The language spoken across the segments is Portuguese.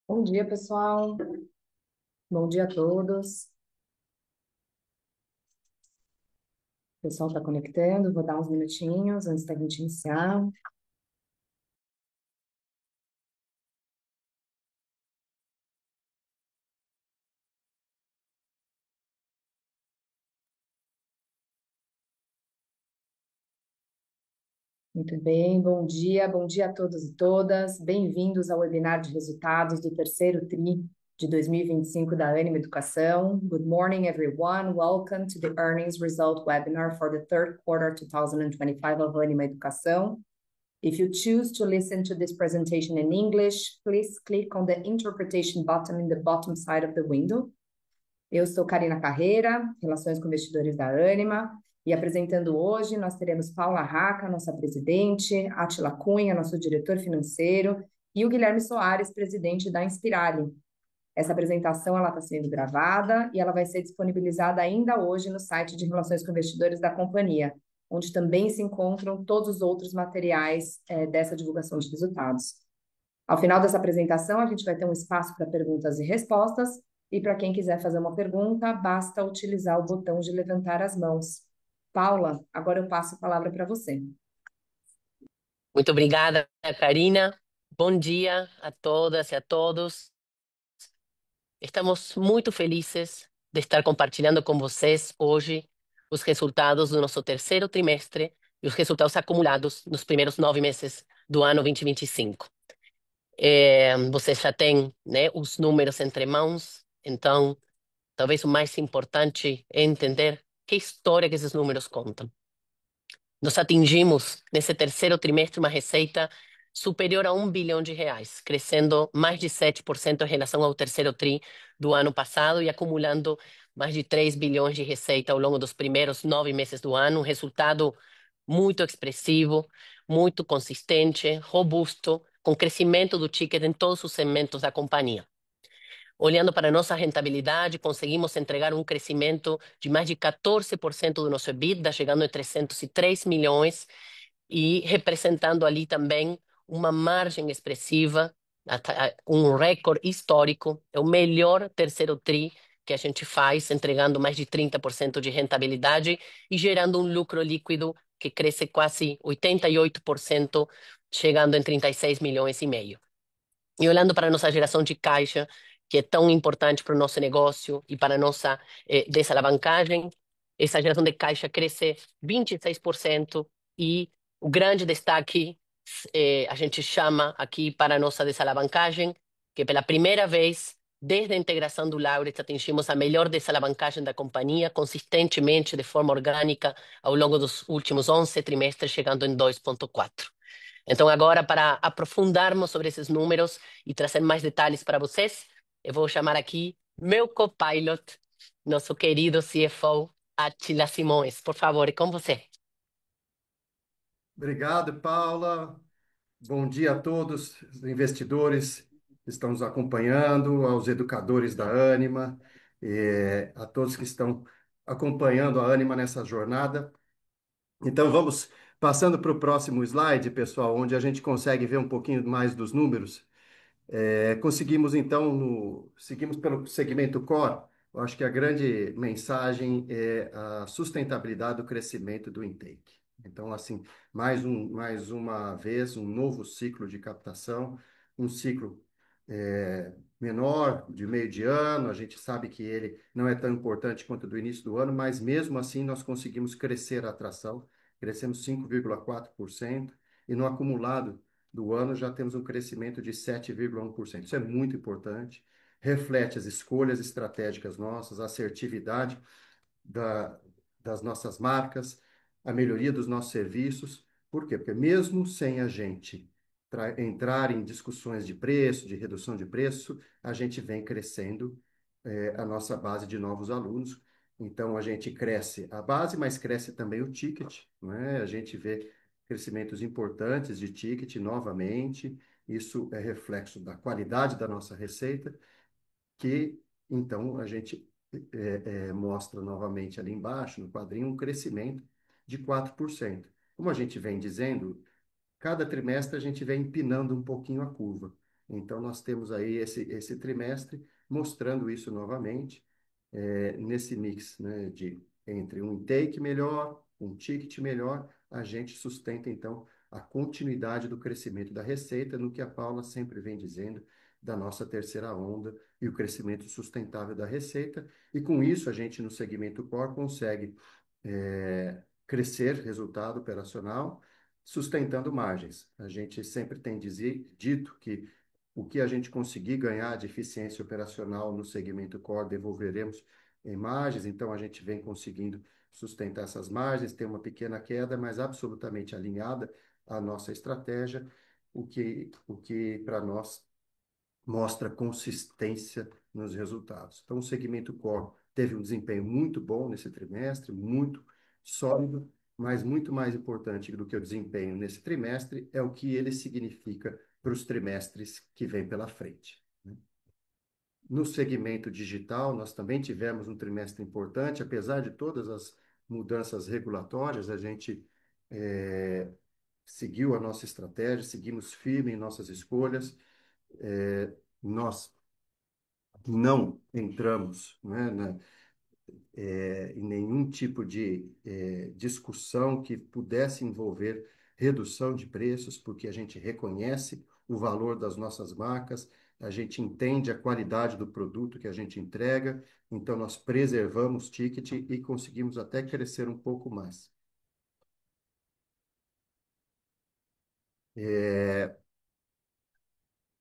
Bom dia, pessoal. Bom dia a todos. O pessoal está conectando, vou dar uns minutinhos antes da gente iniciar. Muito bem, bom dia a todos e todas. Bem-vindos ao webinar de resultados do terceiro TRI de 2025 da Ânima Educação. Good morning, everyone. Welcome to the earnings result webinar for the third quarter 2025 of Ânima Educação. If you choose to listen to this presentation in English, please click on the interpretation button in the bottom side of the window. Eu sou Karina Carreira, Relações com Investidores da Ânima, e apresentando hoje nós teremos Paula Raca, nossa presidente, Átila Cunha, nosso diretor financeiro, e o Guilherme Soares, presidente da Inspirali. Essa apresentação ela está sendo gravada e ela vai ser disponibilizada ainda hoje no site de Relações com Investidores da companhia, onde também se encontram todos os outros materiais dessa divulgação de resultados. Ao final dessa apresentação, a gente vai ter um espaço para perguntas e respostas, e para quem quiser fazer uma pergunta, basta utilizar o botão de levantar as mãos. Paula, agora eu passo a palavra para você. Muito obrigada, Karina. Bom dia a todas e a todos. Estamos muito felizes de estar compartilhando com vocês hoje os resultados do nosso terceiro trimestre e os resultados acumulados nos primeiros 9 meses do ano 2025. Vocês já têm, né, os números entre mãos, então talvez o mais importante é entender que história que esses números contam. Nós atingimos, nesse terceiro trimestre, uma receita superior a R$ 1 bilhão, crescendo mais de 7% em relação ao terceiro TRI do ano passado e acumulando mais de 3 bilhões de receita ao longo dos primeiros 9 meses do ano, um resultado muito expressivo, muito consistente, robusto, com crescimento do ticket em todos os segmentos da companhia. Olhando para a nossa rentabilidade, conseguimos entregar um crescimento de mais de 14% do nosso EBITDA, chegando a 303 milhões e representando ali também uma margem expressiva, um recorde histórico. É o melhor terceiro TRI que a gente faz, entregando mais de 30% de rentabilidade e gerando um lucro líquido que cresce quase 88%, chegando em 36 milhões e meio. E olhando para a nossa geração de caixa, que é tão importante para o nosso negócio e para a nossa desalavancagem, essa geração de caixa cresce 26% e o grande destaque a gente chama aqui para a nossa desalavancagem, que pela primeira vez, desde a integração do Laureate, atingimos a melhor desalavancagem da companhia, consistentemente, de forma orgânica, ao longo dos últimos 11 trimestres, chegando em 2,4. Então, agora, para aprofundarmos sobre esses números e trazer mais detalhes para vocês, eu vou chamar aqui meu copilot, nosso querido CFO, Attila Simões. Por favor, é com você. Obrigado, Paula. Bom dia a todos os investidores que estão nos acompanhando, aos educadores da Ânima, a todos que estão acompanhando a Ânima nessa jornada. Então, vamos passando para o próximo slide, pessoal, onde a gente consegue ver um pouquinho mais dos números. Conseguimos, então, seguimos pelo segmento core. Eu acho que a grande mensagem é a sustentabilidade do crescimento do intake. Então, assim, mais uma vez, um novo ciclo de captação, um ciclo menor, de meio de ano. A gente sabe que ele não é tão importante quanto o do início do ano, mas mesmo assim nós conseguimos crescer a atração, crescemos 5,4% e no acumulado do ano já temos um crescimento de 7,1%. Isso é muito importante, reflete as escolhas estratégicas nossas, a assertividade da, das nossas marcas, a melhoria dos nossos serviços. Por quê? Porque mesmo sem a gente entrar em discussões de preço, de redução de preço, a gente vem crescendo a nossa base de novos alunos. Então, a gente cresce a base, mas cresce também o ticket, não é? A gente vê crescimentos importantes de ticket novamente. Isso é reflexo da qualidade da nossa receita, que então a gente mostra novamente ali embaixo, no quadrinho, um crescimento de 4%. Como a gente vem dizendo, cada trimestre a gente vem empinando um pouquinho a curva. Então, nós temos aí esse trimestre mostrando isso novamente, nesse mix, né, entre um intake melhor, um ticket melhor, a gente sustenta, então, a continuidade do crescimento da receita, no que a Paula sempre vem dizendo, da nossa terceira onda e o crescimento sustentável da receita. E com isso, a gente, no segmento core, consegue crescer resultado operacional, sustentando margens. A gente sempre tem dito que o que a gente conseguir ganhar de eficiência operacional no segmento core, devolveremos em margens, então a gente vem conseguindo sustentar essas margens, tem uma pequena queda, mas absolutamente alinhada à nossa estratégia, o que para nós mostra consistência nos resultados. Então, o segmento core teve um desempenho muito bom nesse trimestre, muito sólido, mas muito mais importante do que o desempenho nesse trimestre é o que ele significa para os trimestres que vêm pela frente, né? No segmento digital, nós também tivemos um trimestre importante, apesar de todas as mudanças regulatórias, a gente seguiu a nossa estratégia, seguimos firme em nossas escolhas. Nós não entramos, né, em nenhum tipo de discussão que pudesse envolver redução de preços, porque a gente reconhece o valor das nossas marcas, a gente entende a qualidade do produto que a gente entrega, então nós preservamos ticket e conseguimos até crescer um pouco mais.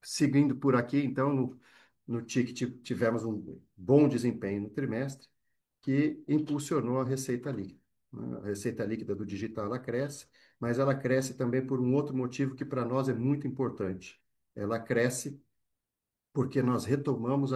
Seguindo por aqui, então, no ticket tivemos um bom desempenho no trimestre, que impulsionou a receita líquida, né? A receita líquida do digital ela cresce, mas ela cresce também por um outro motivo que para nós é muito importante. Ela cresce porque nós retomamos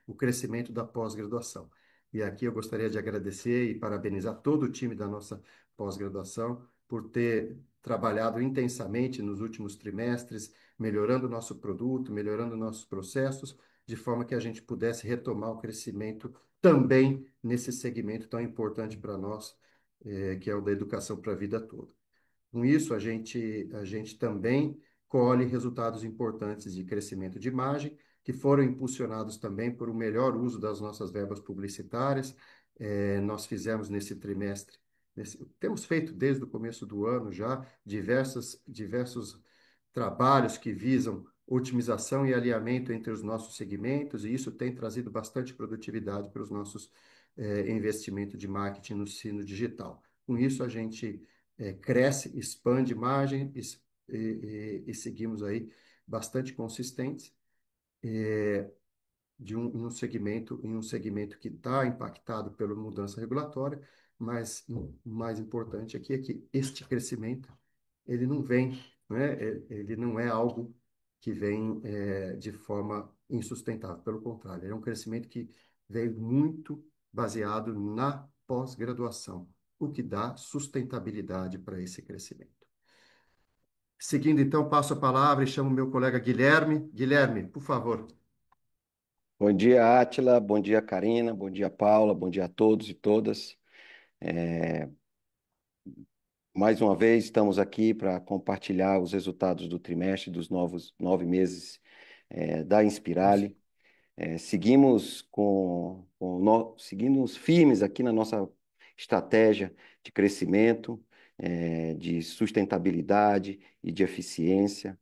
o crescimento da pós-graduação. E aqui eu gostaria de agradecer e parabenizar todo o time da nossa pós-graduação por ter trabalhado intensamente nos últimos trimestres, melhorando o nosso produto, melhorando nossos processos, de forma que a gente pudesse retomar o crescimento também nesse segmento tão importante para nós, que é o da educação para a vida toda. Com isso, a gente também colhe resultados importantes de crescimento de imagem, que foram impulsionados também por um melhor uso das nossas verbas publicitárias. Nós fizemos nesse trimestre, temos feito desde o começo do ano já diversos trabalhos que visam otimização e alinhamento entre os nossos segmentos, e isso tem trazido bastante produtividade para os nossos investimentos de marketing no digital. Com isso, a gente cresce, expande margem e seguimos aí bastante consistentes em um segmento que está impactado pela mudança regulatória, mas o mais importante aqui é que este crescimento ele não vem, né? Ele não é algo que vem de forma insustentável, pelo contrário, é um crescimento que veio muito baseado na pós-graduação, o que dá sustentabilidade para esse crescimento. Seguindo, então, passo a palavra e chamo meu colega Guilherme. Guilherme, por favor. Bom dia, Átila. Bom dia, Karina. Bom dia, Paula. Bom dia a todos e todas. Mais uma vez, estamos aqui para compartilhar os resultados do trimestre dos novos 9 meses da Inspirali. Seguimos firmes aqui na nossa estratégia de crescimento, de sustentabilidade e de eficiência,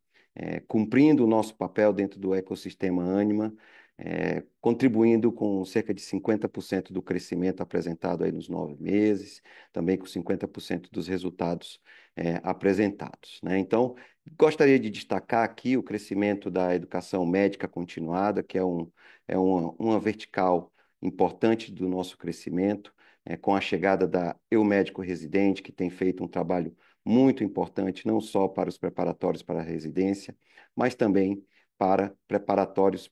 cumprindo o nosso papel dentro do ecossistema Ânima, contribuindo com cerca de 50% do crescimento apresentado aí nos 9 meses, também com 50% dos resultados apresentados, né? Então, gostaria de destacar aqui o crescimento da educação médica continuada, que é uma vertical importante do nosso crescimento, com a chegada da Eu Médico Residente, que tem feito um trabalho muito importante, não só para os preparatórios para a residência, mas também para preparatórios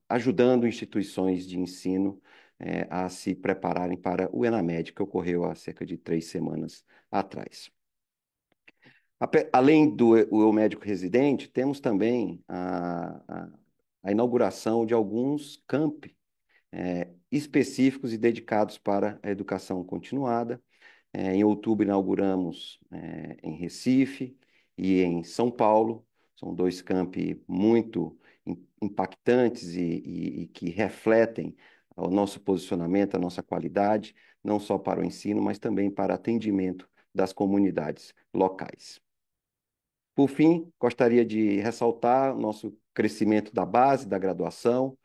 ajudando instituições de ensino a se prepararem para o ENAMED, que ocorreu há cerca de 3 semanas atrás. Além do Eu Médico Residente, temos também a inauguração de alguns campi específicos e dedicados para a educação continuada. Em outubro, inauguramos em Recife e em São Paulo. São dois campi muito impactantes e que refletem o nosso posicionamento, a nossa qualidade, não só para o ensino, mas também para atendimento das comunidades locais. Por fim, gostaria de ressaltar o nosso crescimento da base, da graduação,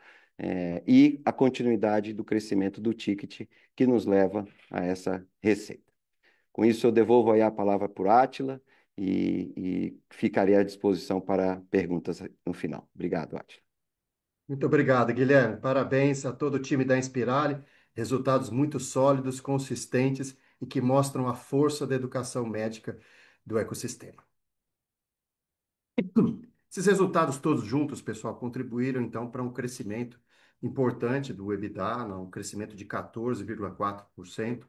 e a continuidade do crescimento do ticket, que nos leva a essa receita. Com isso, eu devolvo aí a palavra para o Átila e ficarei à disposição para perguntas no final. Obrigado, Átila. Muito obrigado, Guilherme. Parabéns a todo o time da Inspirali. Resultados muito sólidos, consistentes e que mostram a força da educação médica do ecossistema. Esses resultados todos juntos, pessoal, contribuíram então para um crescimento importante do EBITDA, um crescimento de 14,4%,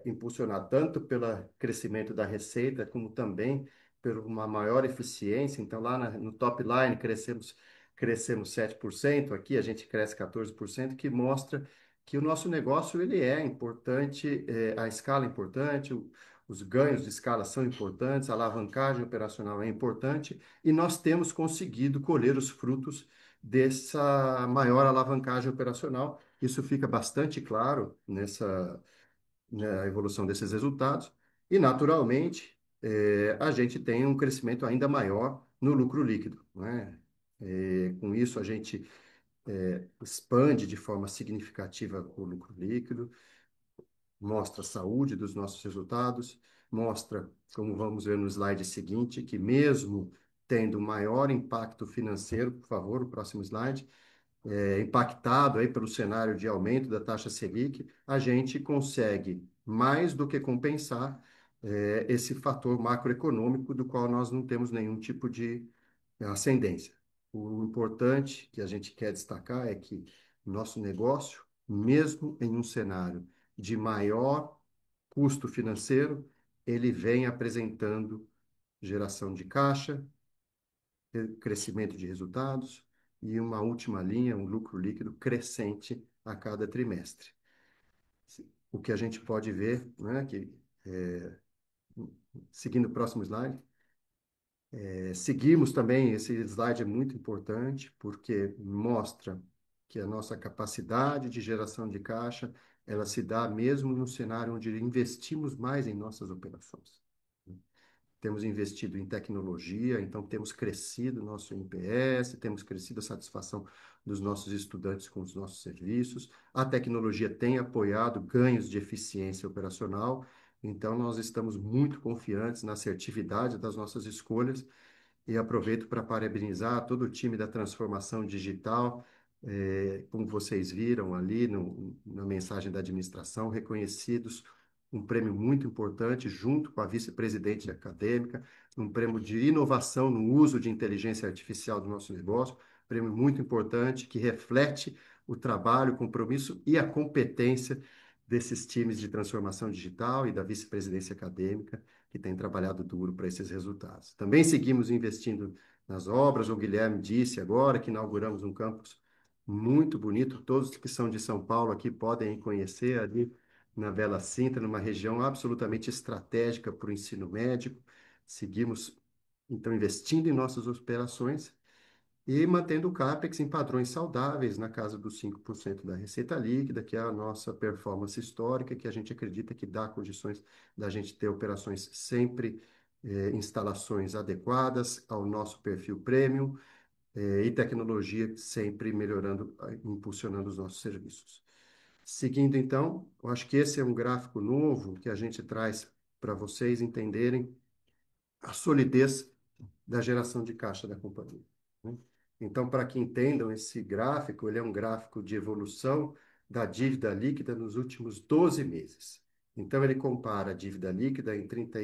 impulsionado tanto pelo crescimento da receita, como também por uma maior eficiência. Então, lá no top line, crescemos 7%, aqui a gente cresce 14%, que mostra que o nosso negócio ele é importante, a escala é importante, os ganhos de escala são importantes, a alavancagem operacional é importante, e nós temos conseguido colher os frutos dessa maior alavancagem operacional. Isso fica bastante claro na evolução desses resultados. E, naturalmente, a gente tem um crescimento ainda maior no lucro líquido, né? Com isso, a gente expande de forma significativa o lucro líquido, mostra a saúde dos nossos resultados, mostra, como vamos ver no slide seguinte, que mesmo tendo maior impacto financeiro, por favor, o próximo slide, impactado aí pelo cenário de aumento da taxa Selic, a gente consegue mais do que compensar esse fator macroeconômico do qual nós não temos nenhum tipo de ascendência. O importante que a gente quer destacar é que nosso negócio, mesmo em um cenário de maior custo financeiro, ele vem apresentando geração de caixa, crescimento de resultados e uma última linha, um lucro líquido crescente a cada trimestre. O que a gente pode ver, né, que, seguindo o próximo slide, seguimos também, esse slide é muito importante, porque mostra que a nossa capacidade de geração de caixa, ela se dá mesmo no cenário onde investimos mais em nossas operações. Temos investido em tecnologia, então temos crescido nosso NPS, temos crescido a satisfação dos nossos estudantes com os nossos serviços. A tecnologia tem apoiado ganhos de eficiência operacional, então nós estamos muito confiantes na assertividade das nossas escolhas e aproveito para parabenizar todo o time da transformação digital, como vocês viram ali na mensagem da administração, reconhecidos um prêmio muito importante, junto com a vice-presidente acadêmica, um prêmio de inovação no uso de inteligência artificial do nosso negócio, prêmio muito importante que reflete o trabalho, o compromisso e a competência desses times de transformação digital e da vice-presidência acadêmica, que tem trabalhado duro para esses resultados. Também seguimos investindo nas obras. O Guilherme disse agora que inauguramos um campus muito bonito. Todos que são de São Paulo aqui podem conhecer ali na Bela Sintra, numa região absolutamente estratégica para o ensino médico. Seguimos, então, investindo em nossas operações e mantendo o CAPEX em padrões saudáveis, na casa dos 5% da receita líquida, que é a nossa performance histórica, que a gente acredita que dá condições da gente ter operações sempre, instalações adequadas ao nosso perfil premium, e tecnologia sempre melhorando, impulsionando os nossos serviços. Seguindo, então, eu acho que esse é um gráfico novo que a gente traz para vocês entenderem a solidez da geração de caixa da companhia, né? Então, para que entendam esse gráfico, ele é um gráfico de evolução da dívida líquida nos últimos 12 meses. Então, ele compara a dívida líquida em 30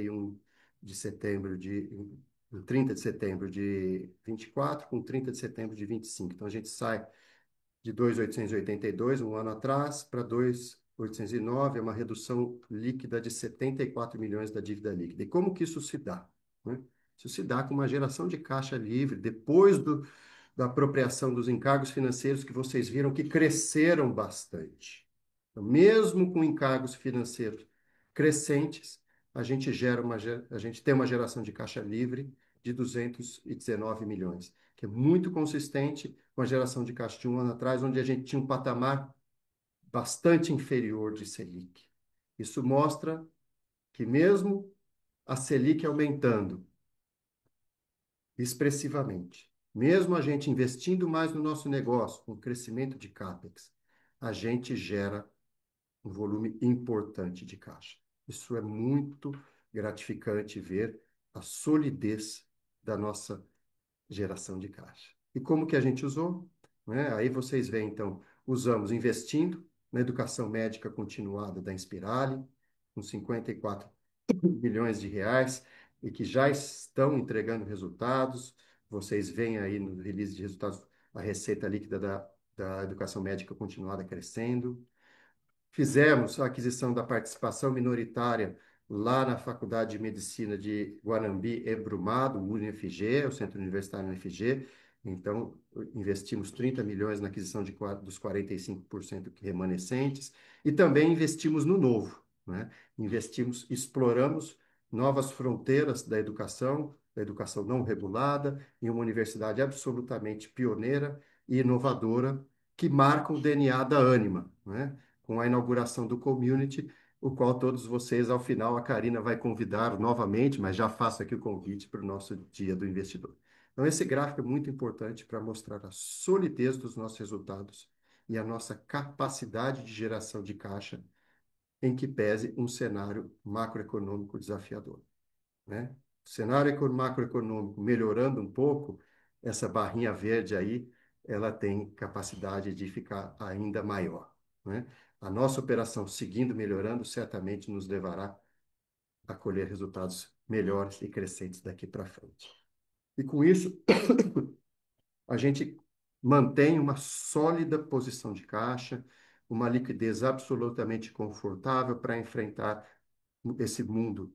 de setembro de 24 com 30 de setembro de 25. Então, a gente sai de 2.882 um ano atrás para 2.809, é uma redução líquida de 74 milhões da dívida líquida. E como que isso se dá, né? Isso se dá com uma geração de caixa livre, depois da apropriação dos encargos financeiros que vocês viram que cresceram bastante. Então, mesmo com encargos financeiros crescentes, a gente tem uma geração de caixa livre de 219 milhões, que é muito consistente com a geração de caixa de um ano atrás, onde a gente tinha um patamar bastante inferior de Selic. Isso mostra que mesmo a Selic aumentando expressivamente, mesmo a gente investindo mais no nosso negócio, com o crescimento de CAPEX, a gente gera um volume importante de caixa. Isso é muito gratificante ver a solidez da nossa geração de caixa. E como que a gente usou? Né? Aí vocês veem, então, usamos investindo na educação médica continuada da Inspirali, com 54 milhões de reais, e que já estão entregando resultados. Vocês veem aí no release de resultados a receita líquida da educação médica continuada crescendo. Fizemos a aquisição da participação minoritária lá na Faculdade de Medicina de Guanambi e Brumado, o UniFG, o Centro Universitário UniFG. Então, investimos 30 milhões na aquisição dos 45% remanescentes e também investimos no novo, né? Investimos, exploramos novas fronteiras da educação não regulada, em uma universidade absolutamente pioneira e inovadora, que marca o DNA da Ânima, né? Com a inauguração do Community, o qual todos vocês, ao final, a Karina vai convidar novamente, mas já faço aqui o convite para o nosso Dia do Investidor. Então, esse gráfico é muito importante para mostrar a solidez dos nossos resultados e a nossa capacidade de geração de caixa, em que pese um cenário macroeconômico desafiador, né? O cenário macroeconômico melhorando um pouco, essa barrinha verde aí, ela tem capacidade de ficar ainda maior, né? A nossa operação seguindo melhorando certamente nos levará a colher resultados melhores e crescentes daqui para frente. E com isso, a gente mantém uma sólida posição de caixa, uma liquidez absolutamente confortável para enfrentar esse mundo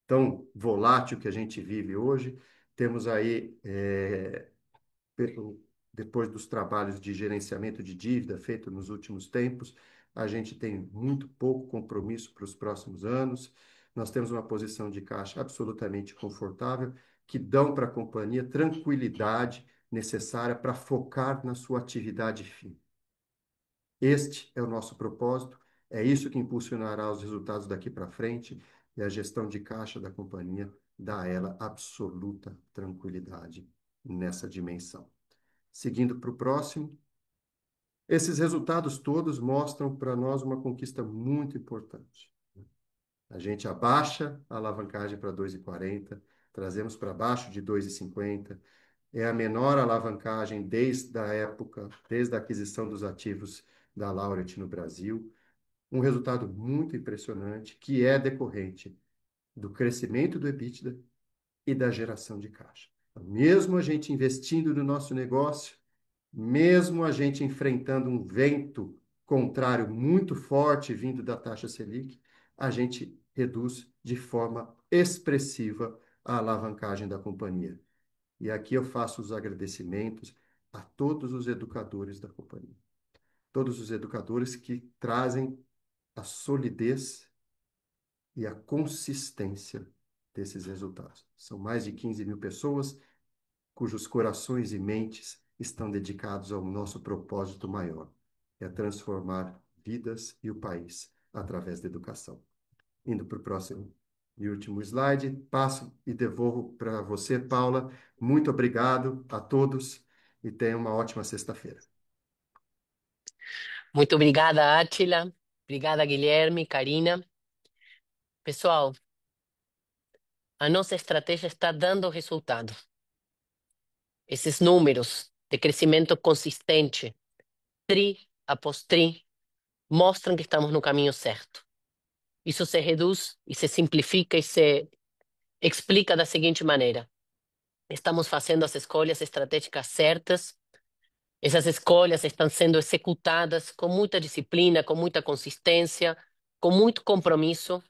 tão volátil que a gente vive hoje. Temos aí, depois dos trabalhos de gerenciamento de dívida feitos nos últimos tempos, a gente tem muito pouco compromisso para os próximos anos. Nós temos uma posição de caixa absolutamente confortável, que dão para a companhia tranquilidade necessária para focar na sua atividade fim. Este é o nosso propósito, é isso que impulsionará os resultados daqui para frente, e a gestão de caixa da companhia dá a ela absoluta tranquilidade nessa dimensão. Seguindo para o próximo, esses resultados todos mostram para nós uma conquista muito importante. A gente abaixa a alavancagem para 2,40, trazemos para baixo de 2,50, é a menor alavancagem desde a aquisição dos ativos da Laureate no Brasil, um resultado muito impressionante que é decorrente do crescimento do EBITDA e da geração de caixa. Então, mesmo a gente investindo no nosso negócio, mesmo a gente enfrentando um vento contrário muito forte vindo da taxa Selic, a gente reduz de forma expressiva a alavancagem da companhia. E aqui eu faço os agradecimentos a todos os educadores da companhia. Todos os educadores que trazem a solidez e a consistência desses resultados. São mais de 15 mil pessoas cujos corações e mentes estão dedicados ao nosso propósito maior, que é transformar vidas e o país através da educação. Indo para o próximo e último slide, passo e devolvo para você, Paula. Muito obrigado a todos e tenha uma ótima sexta-feira. Muito obrigada, Átila. Obrigada, Guilherme, Karina. Pessoal, a nossa estratégia está dando resultado. Esses números de crescimento consistente, tri após tri, mostram que estamos no caminho certo. Isso se reduz e se simplifica e se explica da seguinte maneira: estamos fazendo as escolhas estratégicas certas, essas escolhas estão sendo executadas com muita disciplina, com muita consistência, com muito compromisso,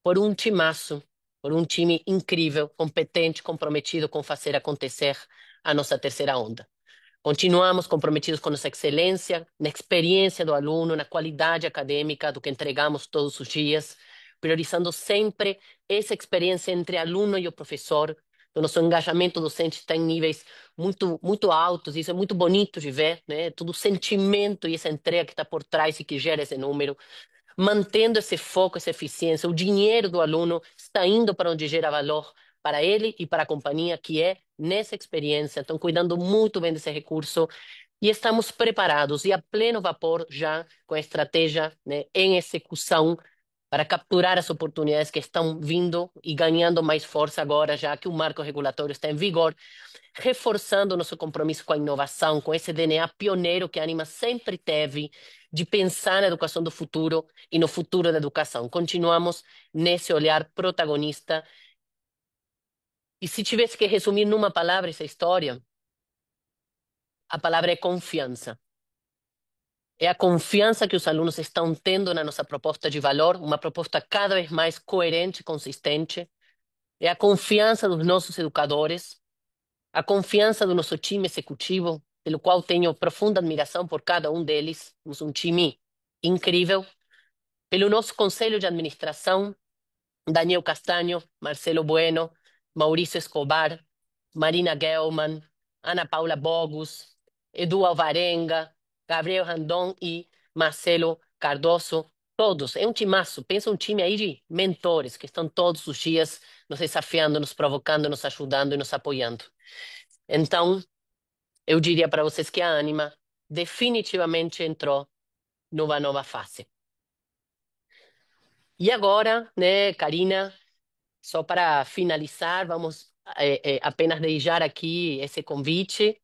por um timaço, por um time incrível, competente, comprometido com fazer acontecer a nossa terceira onda. Continuamos comprometidos com nossa excelência, na experiência do aluno, na qualidade acadêmica do que entregamos todos os dias, priorizando sempre essa experiência entre aluno e o professor, O nosso engajamento docente está em níveis muito altos, e isso é muito bonito de ver, né? Todo o sentimento e essa entrega que está por trás e que gera esse número, mantendo esse foco, essa eficiência. O dinheiro do aluno está indo para onde gera valor para ele e para a companhia, que é nessa experiência. Estão cuidando muito bem desse recurso e estamos preparados e a pleno vapor já com a estratégia, né, em execução para capturar as oportunidades que estão vindo e ganhando mais força agora, já que o marco regulatório está em vigor, reforçando nosso compromisso com a inovação, com esse DNA pioneiro que a Anima sempre teve de pensar na educação do futuro e no futuro da educação. Continuamos nesse olhar protagonista. E se tivesse que resumir numa palavra essa história, a palavra é confiança. É a confiança que os alunos estão tendo na nossa proposta de valor, uma proposta cada vez mais coerente e consistente. É a confiança dos nossos educadores, a confiança do nosso time executivo, pelo qual tenho profunda admiração por cada um deles. Temos um time incrível. Pelo nosso conselho de administração, Daniel Castanho, Marcelo Bueno, Maurício Escobar, Marina Gelman, Ana Paula Bogus, Edu Alvarenga, Gabriel Randon e Marcelo Cardoso. Todos, é um timaço. Pensa um time aí de mentores que estão todos os dias nos desafiando, nos provocando, nos ajudando e nos apoiando. Então, eu diria para vocês que a Anima definitivamente entrou numa nova fase. E agora, né, Karina, só para finalizar, vamos apenas deixar aqui esse convite.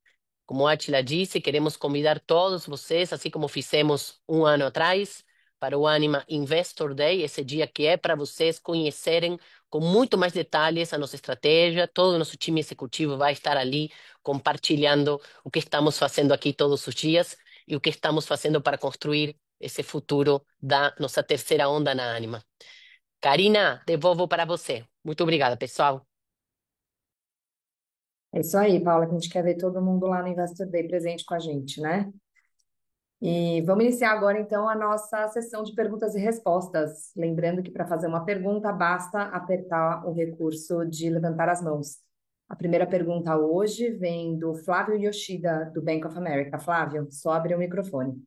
Como a Atila disse, queremos convidar todos vocês, assim como fizemos um ano atrás, para o Anima Investor Day, esse dia que é para vocês conhecerem com muito mais detalhes a nossa estratégia. Todo o nosso time executivo vai estar ali compartilhando o que estamos fazendo aqui todos os dias e o que estamos fazendo para construir esse futuro da nossa terceira onda na Anima. Karina, devolvo para você. Muito obrigada, pessoal. É isso aí, Paula, que a gente quer ver todo mundo lá no Investor Day presente com a gente, né? E vamos iniciar agora, então, a nossa sessão de perguntas e respostas. Lembrando que para fazer uma pergunta, basta apertar o recurso de levantar as mãos. A primeira pergunta hoje vem do Flávio Yoshida, do Bank of America. Flávio, só abre o microfone.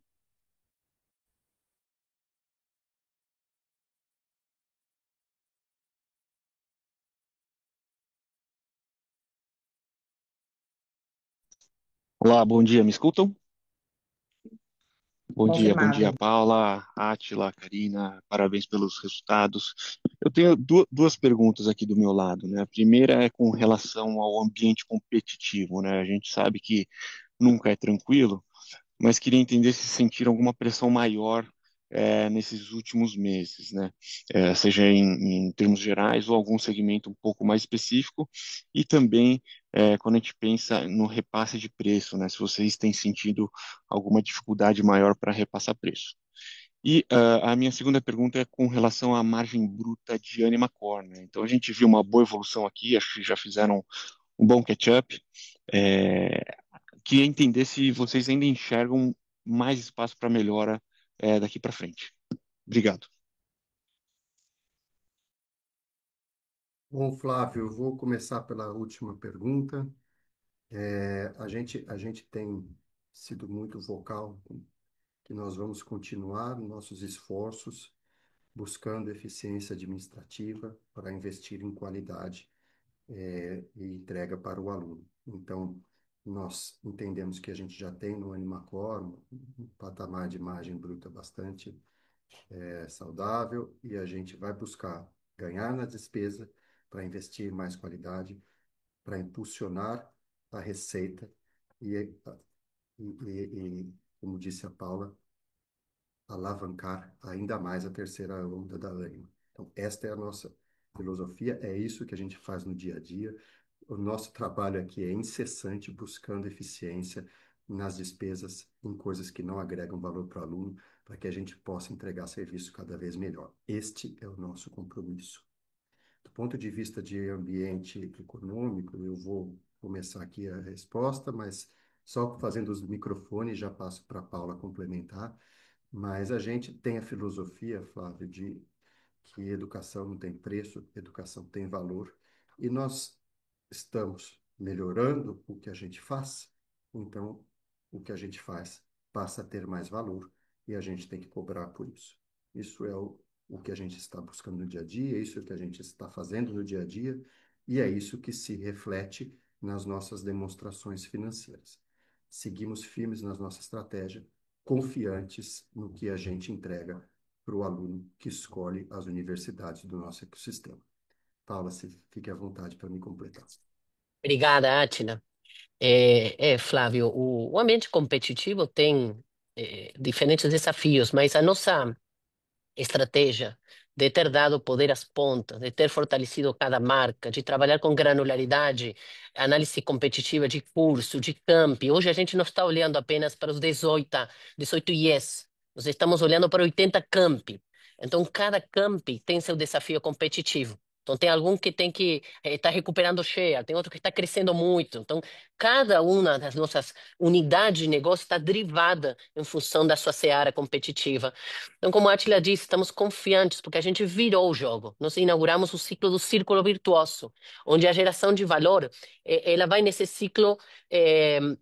Olá, bom dia, me escutam? Bom dia, Confirmado. Paula, Átila, Karina, parabéns pelos resultados. Eu tenho duas perguntas aqui do meu lado, né? A primeira é com relação ao ambiente competitivo, né? A gente sabe que nunca é tranquilo, mas queria entender se sentiram alguma pressão maior nesses últimos meses, né? Seja em termos gerais ou algum segmento um pouco mais específico, e também quando a gente pensa no repasse de preço, né? Se vocês têm sentido alguma dificuldade maior para repassar preço. E a minha segunda pergunta é com relação à margem bruta de Anima Core, né? Então a gente viu uma boa evolução aqui, acho que já fizeram um bom catch-up. Queria entender se vocês ainda enxergam mais espaço para melhora daqui para frente. Obrigado. Bom, Flávio, eu vou começar pela última pergunta. A gente tem sido muito vocal que nós vamos continuar nossos esforços buscando eficiência administrativa para investir em qualidade e entrega para o aluno. Então, nós entendemos que a gente já tem no Animacor um patamar de margem bruta bastante saudável e a gente vai buscar ganhar na despesa para investir em mais qualidade, para impulsionar a receita e, como disse a Paula, alavancar ainda mais a terceira onda da Anima. Então, esta é a nossa filosofia, é isso que a gente faz no dia a dia. O nosso trabalho aqui é incessante, buscando eficiência nas despesas, em coisas que não agregam valor para o aluno, para que a gente possa entregar serviço cada vez melhor. Este é o nosso compromisso. Do ponto de vista de ambiente econômico, eu vou começar aqui a resposta, mas só fazendo os microfones já passo para a Paula complementar. Mas a gente tem a filosofia, Flávio, de que educação não tem preço, educação tem valor. E nós estamos melhorando o que a gente faz, então o que a gente faz passa a ter mais valor e a gente tem que cobrar por isso. Isso é o que a gente está buscando no dia a dia, isso é o que a gente está fazendo no dia a dia, e é isso que se reflete nas nossas demonstrações financeiras. Seguimos firmes na nossa estratégia, confiantes no que a gente entrega para o aluno que escolhe as universidades do nosso ecossistema. Paula, se fique à vontade para me completar. Obrigada, Átila. Flávio, o ambiente competitivo tem diferentes desafios, mas a nossa estratégia de ter dado poder às pontas, de ter fortalecido cada marca, de trabalhar com granularidade, análise competitiva de curso, de campi. Hoje a gente não está olhando apenas para os 18 IES, nós estamos olhando para 80 campi. Então, cada campi tem seu desafio competitivo. Então, tem algum que tem que estar recuperando share, tem outro que está crescendo muito. Então, cada uma das nossas unidades de negócio está derivada em função da sua seara competitiva. Então, como a Atila disse, estamos confiantes porque a gente virou o jogo. Nós inauguramos o ciclo do círculo virtuoso, onde a geração de valor, ela vai nesse ciclo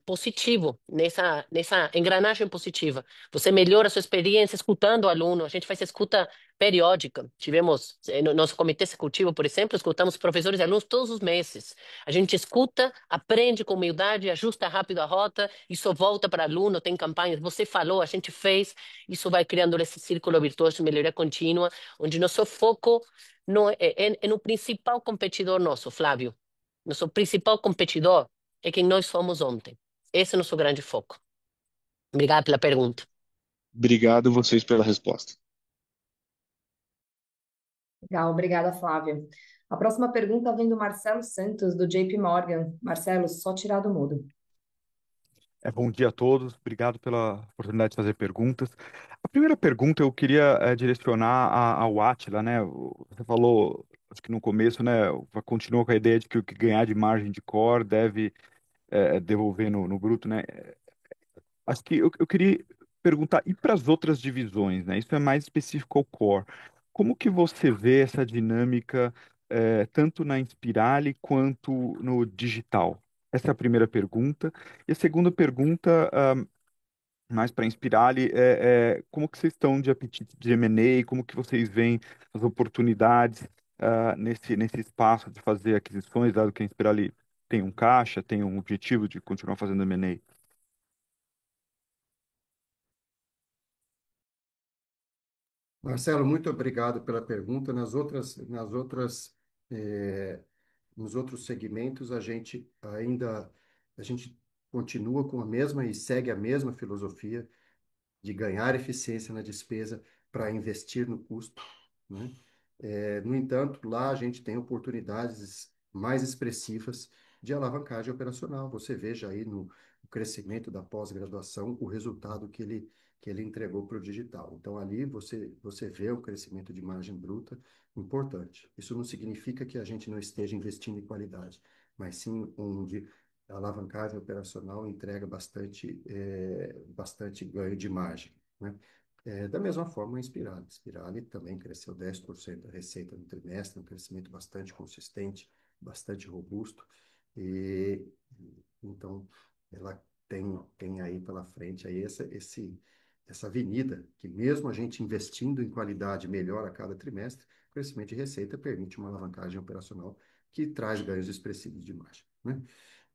positivo, nessa engrenagem positiva. Você melhora a sua experiência escutando o aluno. A gente faz escuta periódica. Tivemos, no nosso comitê executivo, por exemplo, escutamos professores e alunos todos os meses. A gente escuta, aprende com humildade, ajusta rápido a rota, isso volta para aluno, tem campanhas. Você falou, a gente fez. Isso vai criando esse círculo virtuoso de melhoria contínua, onde nosso foco não é no principal competidor nosso, Flávio. Nosso principal competidor é quem nós fomos ontem. Esse é o nosso grande foco. Obrigada pela pergunta. Obrigado vocês pela resposta. Legal, obrigada, Flávia. A próxima pergunta vem do Marcelo Santos, do JP Morgan. Marcelo, só tirar do mudo. Bom dia a todos, obrigado pela oportunidade de fazer perguntas. A primeira pergunta eu queria direcionar ao Átila, né? Você falou, acho que no começo, né? Continuou com a ideia de que o que ganhar de margem de core deve devolver no bruto, né? Acho que eu queria perguntar, e para as outras divisões, né? Isso é mais específico ao core. Como que você vê essa dinâmica, tanto na Inspirali quanto no digital? Essa é a primeira pergunta. E a segunda pergunta, mais para Inspirali, como que vocês estão de apetite de M&A, como que vocês veem as oportunidades nesse espaço de fazer aquisições, dado que a Inspirali tem um caixa, tem um objetivo de continuar fazendo M&A? Marcelo, muito obrigado pela pergunta. Nos outros segmentos, a gente continua com a mesma e segue a mesma filosofia de ganhar eficiência na despesa para investir no custo, né? No entanto, lá a gente tem oportunidades mais expressivas de alavancagem operacional. Você veja aí no crescimento da pós-graduação o resultado que ele entregou para o digital. Então, ali você vê o crescimento de margem bruta importante. Isso não significa que a gente não esteja investindo em qualidade, mas sim onde a alavancagem operacional entrega bastante ganho de margem, né? Da mesma forma, a Inspirali. A Inspirali também cresceu 10% a receita no trimestre, um crescimento bastante consistente, bastante robusto. E, então, ela tem aí pela frente aí essa avenida que, mesmo a gente investindo em qualidade melhor a cada trimestre, o crescimento de receita permite uma alavancagem operacional que traz ganhos expressivos de margem, né?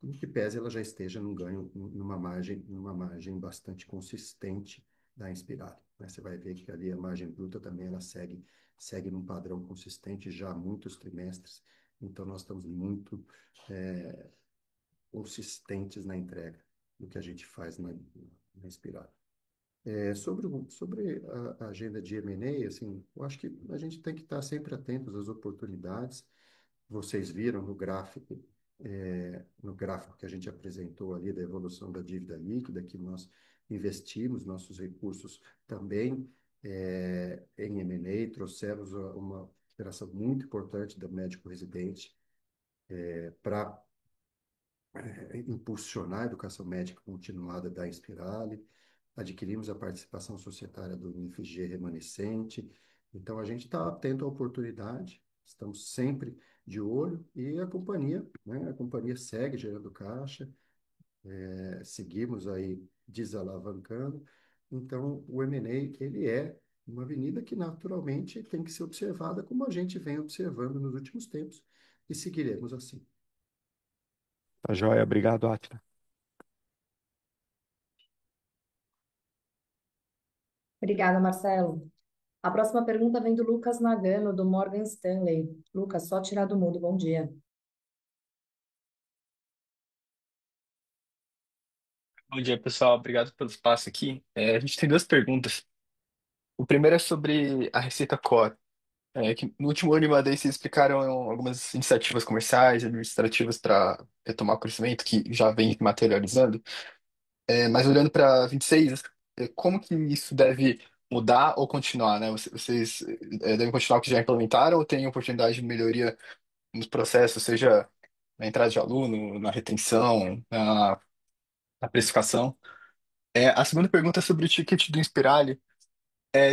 Em que pese ela já esteja numa margem bastante consistente da Inspirali, né? Você vai ver que ali a margem bruta também ela segue num padrão consistente já há muitos trimestres. Então, nós estamos muito consistentes na entrega do que a gente faz na Inspirali. Sobre a agenda de M&A, assim, eu acho que a gente tem que estar sempre atentos às oportunidades. Vocês viram no gráfico que a gente apresentou ali da evolução da dívida líquida, que nós investimos nossos recursos também em M&A, trouxemos uma operação muito importante da Médico Residente para impulsionar a educação médica continuada da Inspirali, adquirimos a participação societária do INFG remanescente. Então, a gente está atento à oportunidade, Estamos sempre de olho e a companhia, né? A companhia segue gerando caixa, seguimos aí desalavancando. Então, o M&A, ele é uma avenida que naturalmente tem que ser observada como a gente vem observando nos últimos tempos e seguiremos assim. Tá joia, obrigado, Átila. Obrigada, Marcelo. A próxima pergunta vem do Lucas Nagano, do Morgan Stanley. Lucas, só tirar do mudo. Bom dia. Bom dia, pessoal. Obrigado pelo espaço aqui. A gente tem duas perguntas. O primeiro é sobre a Receita Core. Que no último ano e meio vocês explicaram algumas iniciativas comerciais, administrativas para retomar o crescimento que já vem materializando. Mas olhando para 26, como que isso deve mudar ou continuar, né? Vocês devem continuar o que já implementaram ou tem oportunidade de melhoria nos processos, seja na entrada de aluno, na retenção, na precificação? A segunda pergunta é sobre o ticket do Inspirali.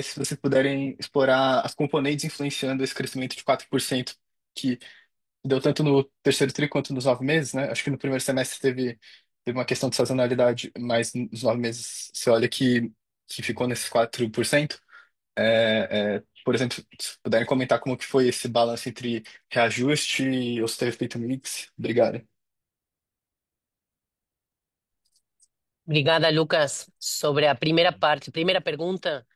Se vocês puderem explorar as componentes influenciando esse crescimento de 4% que deu tanto no terceiro tri quanto nos 9 meses, né? Acho que no primeiro semestre teve uma questão de sazonalidade, mas nos 9 meses você olha que ficou nesses 4%. Por exemplo, se puderem comentar como que foi esse balanço entre reajuste e os ter feito mix. Obrigado. Obrigada, Lucas. Sobre a primeira parte, primeira pergunta.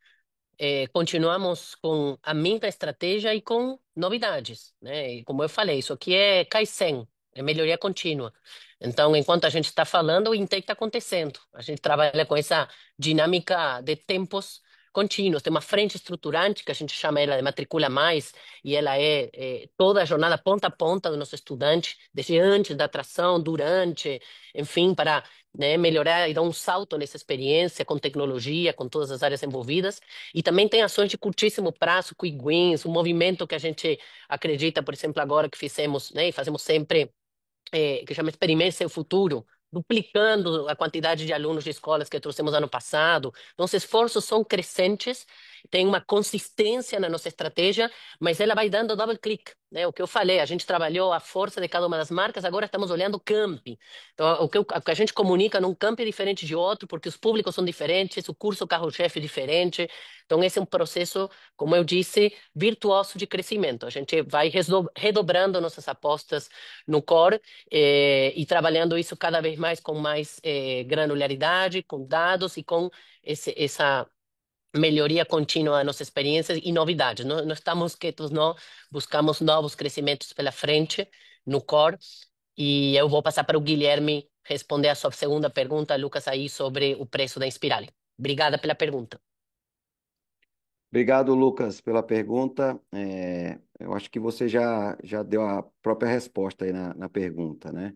Continuamos com a mesma estratégia e com novidades, né? E como eu falei, isso aqui é Kaizen, é melhoria contínua. Então, enquanto a gente está falando, o intake está acontecendo. A gente trabalha com essa dinâmica de tempos contínuos. Tem uma frente estruturante, que a gente chama ela de Matricula Mais, e ela é toda a jornada ponta a ponta do nosso estudante, desde antes da atração, durante, enfim, para, né, melhorar e dar um salto nessa experiência com tecnologia, com todas as áreas envolvidas. E também tem ações de curtíssimo prazo, quick wins, um movimento que a gente acredita, por exemplo, agora que fizemos, né, e fazemos sempre, que chama Experimente Seu Futuro, duplicando a quantidade de alunos de escolas que trouxemos ano passado. Então, os esforços são crescentes, tem uma consistência na nossa estratégia, mas ela vai dando double click, né? O que eu falei, a gente trabalhou a força de cada uma das marcas, agora estamos olhando o camp. Então, o que a gente comunica num camp é diferente de outro, porque os públicos são diferentes, o curso carro-chefe é diferente. Então, esse é um processo, como eu disse, virtuoso de crescimento. A gente vai redobrando nossas apostas no core e trabalhando isso cada vez mais com mais granularidade, com dados e com essa melhoria contínua das nossas experiências e novidades. Não, não estamos quietos, não. Buscamos novos crescimentos pela frente no core. E eu vou passar para o Guilherme responder a sua segunda pergunta, Lucas, aí sobre o preço da Inspirali. Obrigada pela pergunta. Obrigado, Lucas, pela pergunta. Eu acho que você já deu a própria resposta aí na pergunta, né?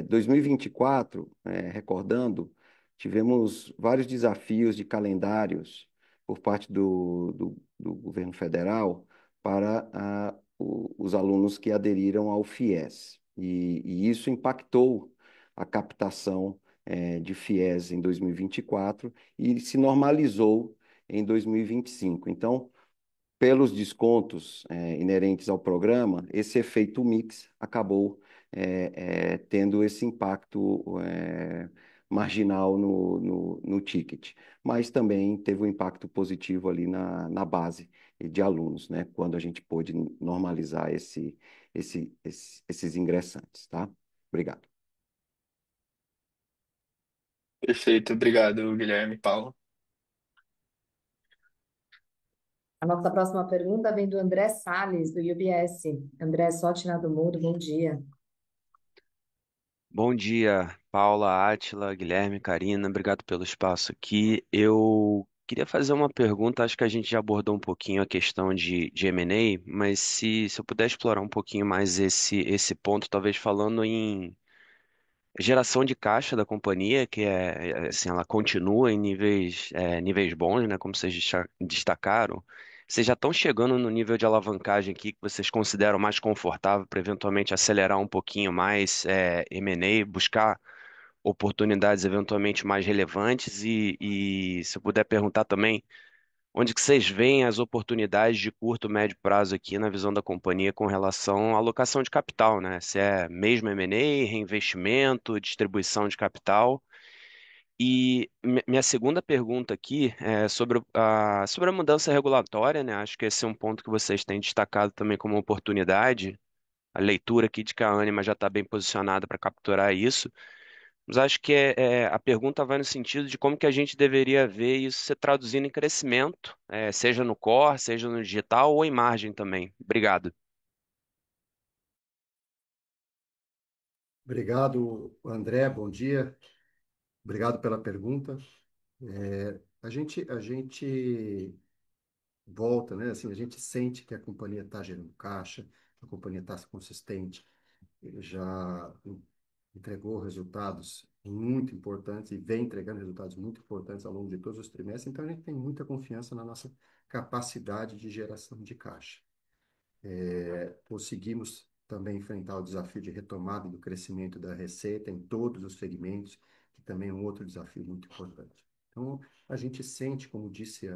2024, recordando, tivemos vários desafios de calendários por parte do governo federal para os alunos que aderiram ao FIES. E isso impactou a captação, de FIES em 2024 e se normalizou em 2025. Então, pelos descontos inerentes ao programa, esse efeito mix acabou tendo esse impacto marginal no ticket, mas também teve um impacto positivo ali na base de alunos, né? Quando a gente pôde normalizar esses ingressantes, tá? Obrigado. Perfeito. Obrigado, Guilherme e Paulo. A nossa próxima pergunta vem do André Salles, do UBS. André, só tirar do mudo. Bom dia. Bom dia, Paula, Átila, Guilherme, Karina, obrigado pelo espaço aqui. Eu queria fazer uma pergunta, acho que a gente já abordou um pouquinho a questão de M&A, mas se eu puder explorar um pouquinho mais esse ponto, talvez falando em geração de caixa da companhia, que assim, ela continua em níveis bons, né, como vocês destacaram. Vocês já estão chegando no nível de alavancagem aqui que vocês consideram mais confortável para eventualmente acelerar um pouquinho mais M&A, buscar oportunidades eventualmente mais relevantes e se eu puder perguntar também, onde que vocês veem as oportunidades de curto, médio prazo aqui na visão da companhia com relação à alocação de capital, né? Se é mesmo M&A, reinvestimento, distribuição de capital. E minha segunda pergunta aqui é sobre a mudança regulatória, né? Acho que esse é um ponto que vocês têm destacado também como oportunidade. A leitura aqui de que a Anima já está bem posicionada para capturar isso. Mas acho que a pergunta vai no sentido de como que a gente deveria ver isso se traduzindo em crescimento, seja no core, seja no digital ou em margem também. Obrigado. Obrigado, André. Bom dia. Obrigado pela pergunta. A gente volta, né? Assim, a gente sente que a companhia está gerando caixa, a companhia está consistente, já entregou resultados muito importantes e vem entregando resultados muito importantes ao longo de todos os trimestres, então a gente tem muita confiança na nossa capacidade de geração de caixa. Conseguimos também enfrentar o desafio de retomada do crescimento da receita em todos os segmentos, que também é um outro desafio muito importante. Então, a gente sente, como disse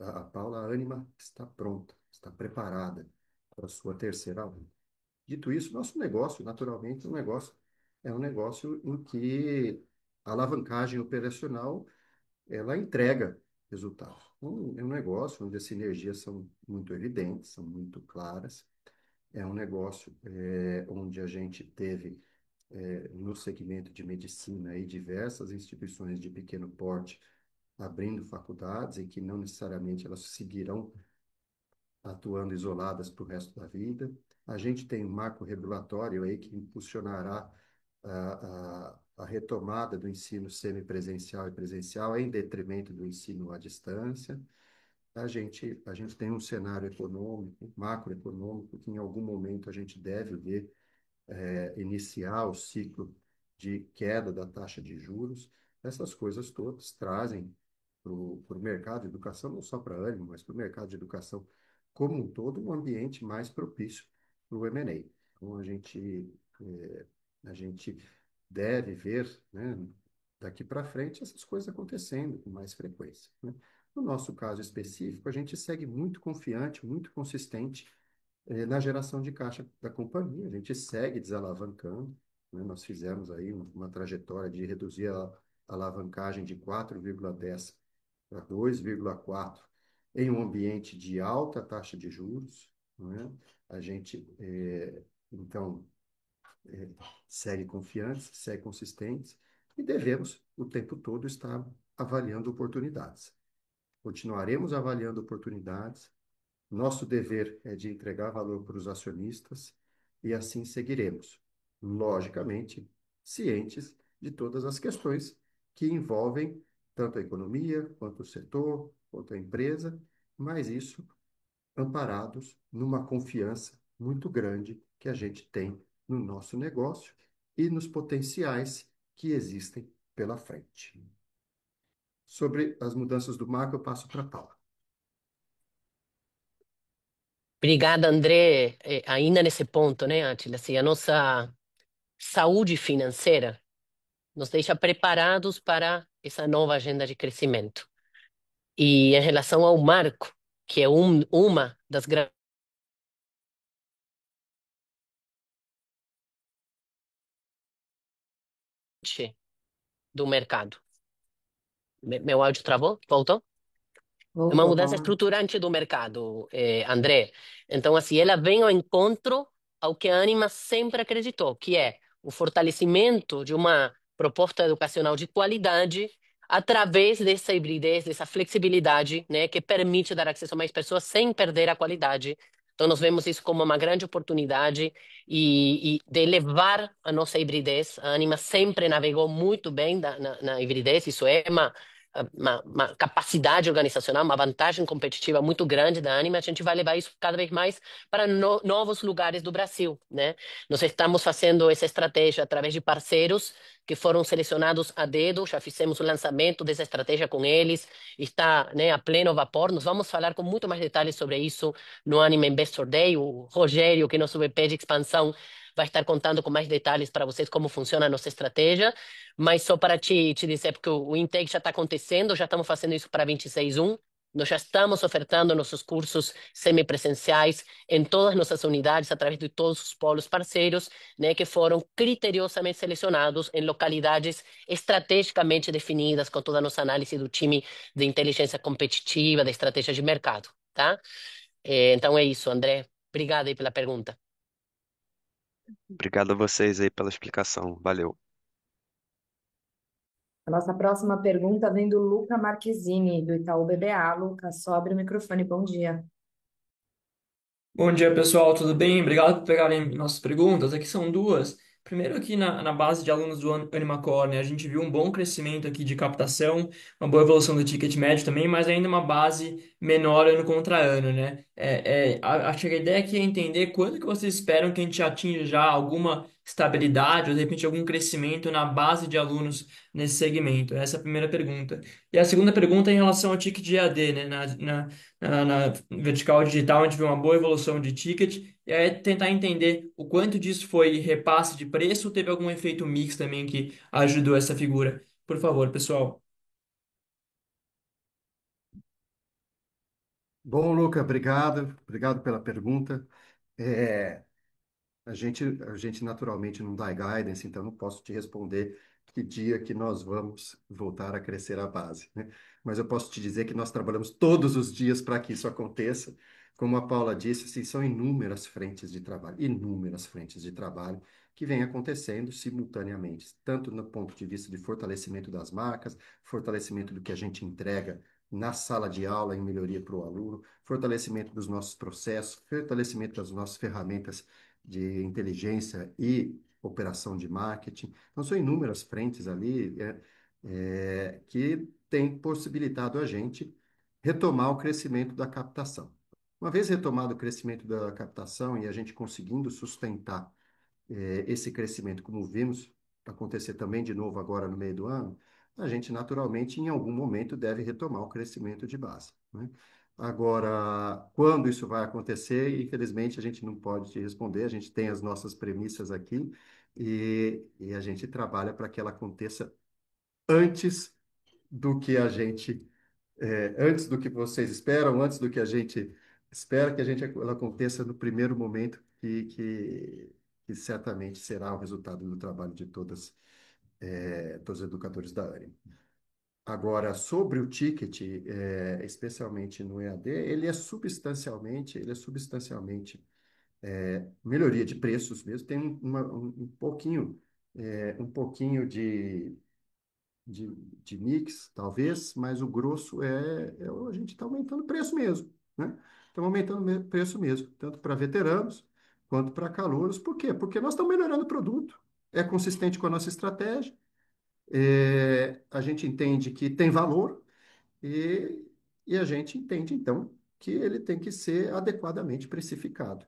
a Paula, a Anima está pronta, está preparada para a sua terceira onda. Dito isso, nosso negócio, naturalmente, é um negócio em que a alavancagem operacional ela entrega resultados. É um negócio onde as sinergias são muito evidentes, são muito claras. É um negócio onde a gente teve, no segmento de medicina, aí, diversas instituições de pequeno porte abrindo faculdades e que não necessariamente elas seguirão atuando isoladas para o resto da vida. A gente tem um marco regulatório aí que impulsionará a retomada do ensino semipresencial e presencial em detrimento do ensino à distância. A gente tem um cenário econômico, macroeconômico, que em algum momento a gente deve ver iniciar o ciclo de queda da taxa de juros. Essas coisas todas trazem para o mercado de educação, não só para a Ânimo, mas para o mercado de educação como um todo, um ambiente mais propício para o M&A. Então, a gente deve ver, né, daqui para frente essas coisas acontecendo com mais frequência, né? No nosso caso específico, a gente segue muito confiante, muito consistente na geração de caixa da companhia. A gente segue desalavancando, né? Nós fizemos aí uma trajetória de reduzir a alavancagem de 4,10 para 2,4 em um ambiente de alta taxa de juros, né? A gente, então, segue confiantes, segue consistentes e devemos o tempo todo estar avaliando oportunidades. Continuaremos avaliando oportunidades. Nosso dever é de entregar valor para os acionistas e assim seguiremos. Logicamente, cientes de todas as questões que envolvem tanto a economia, quanto o setor, quanto a empresa, mas isso amparados numa confiança muito grande que a gente tem no nosso negócio e nos potenciais que existem pela frente. Sobre as mudanças do marco, eu passo para a Paula. Obrigada, André. Ainda nesse ponto, né, Átila? Assim, a nossa saúde financeira nos deixa preparados para essa nova agenda de crescimento. E em relação ao marco, que é uma das grandes do mercado. Meu áudio travou? Voltou? É uma Voltou, mudança Paula. estruturante do mercado, André. Então, assim, ela vem ao encontro ao que a Anima sempre acreditou, que é o fortalecimento de uma proposta educacional de qualidade através dessa hibridez, dessa flexibilidade, né, que permite dar acesso a mais pessoas sem perder a qualidade. Então, nós vemos isso como uma grande oportunidade e de elevar a nossa hibridez. A Anima sempre navegou muito bem na hibridez, isso é uma capacidade organizacional, uma vantagem competitiva muito grande da Anima, a gente vai levar isso cada vez mais para novos lugares do Brasil, né? Nós estamos fazendo essa estratégia através de parceiros que foram selecionados a dedo, já fizemos o lançamento dessa estratégia com eles, está, né, a pleno vapor. Nós vamos falar com muito mais detalhes sobre isso no Anima Investor Day. O Rogério, que é nosso VP de expansão, vai estar contando com mais detalhes para vocês como funciona a nossa estratégia. Mas só para te dizer, porque o intake já está acontecendo, já estamos fazendo isso para 26/1. Nós já estamos ofertando nossos cursos semipresenciais em todas nossas unidades, através de todos os polos parceiros, né, que foram criteriosamente selecionados em localidades estrategicamente definidas, com toda a nossa análise do time de inteligência competitiva, da estratégia de mercado, tá? Então é isso, André. Obrigado aí pela pergunta. Obrigado a vocês aí pela explicação. Valeu. A nossa próxima pergunta vem do Luca Marquezini, do Itaú BBA. Luca, só abre o microfone. Bom dia. Bom dia, pessoal, tudo bem? Obrigado por pegarem nossas perguntas. Aqui são duas. Primeiro, aqui na base de alunos do Animacore, né, a gente viu um bom crescimento aqui de captação, uma boa evolução do ticket médio também, mas ainda uma base menor ano contra ano, né? Acho que a ideia aqui é entender quando que vocês esperam que a gente atinja já alguma estabilidade ou, de repente, algum crescimento na base de alunos nesse segmento. Essa é a primeira pergunta. E a segunda pergunta é em relação ao ticket de EAD, né? Na vertical digital, a gente vê uma boa evolução de ticket, e aí tentar entender o quanto disso foi repasse de preço ou teve algum efeito mix também que ajudou essa figura. Por favor, pessoal. Bom, Luca, obrigado pela pergunta. É, a gente naturalmente não dá guidance, então não posso te responder que dia que nós vamos voltar a crescer a base, né? Mas eu posso te dizer que nós trabalhamos todos os dias para que isso aconteça. Como a Paula disse, assim, são inúmeras frentes de trabalho que vêm acontecendo simultaneamente, tanto no ponto de vista de fortalecimento das marcas, fortalecimento do que a gente entrega na sala de aula em melhoria para o aluno, fortalecimento dos nossos processos, fortalecimento das nossas ferramentas de inteligência e operação de marketing. Então, são inúmeras frentes ali que têm possibilitado a gente retomar o crescimento da captação. Uma vez retomado o crescimento da captação e a gente conseguindo sustentar esse crescimento, como vimos acontecer também de novo agora no meio do ano, a gente naturalmente, em algum momento, deve retomar o crescimento de base, né? Agora, quando isso vai acontecer, infelizmente, a gente não pode te responder, a gente tem as nossas premissas aqui e a gente trabalha para que ela aconteça antes do que a gente, antes do que vocês esperam, antes do que a gente espera que ela aconteça no primeiro momento que certamente será o resultado do trabalho de todos os educadores da ANIME. Agora, sobre o ticket, especialmente no EAD, ele é substancialmente melhoria de preços mesmo, tem um pouquinho de mix, talvez, mas o grosso a gente está aumentando o preço mesmo, né? Estamos aumentando o preço mesmo, tanto para veteranos quanto para calouros. Por quê? Porque nós estamos melhorando o produto, é consistente com a nossa estratégia, a gente entende que tem valor e, e a gente entende, então, que ele tem que ser adequadamente precificado.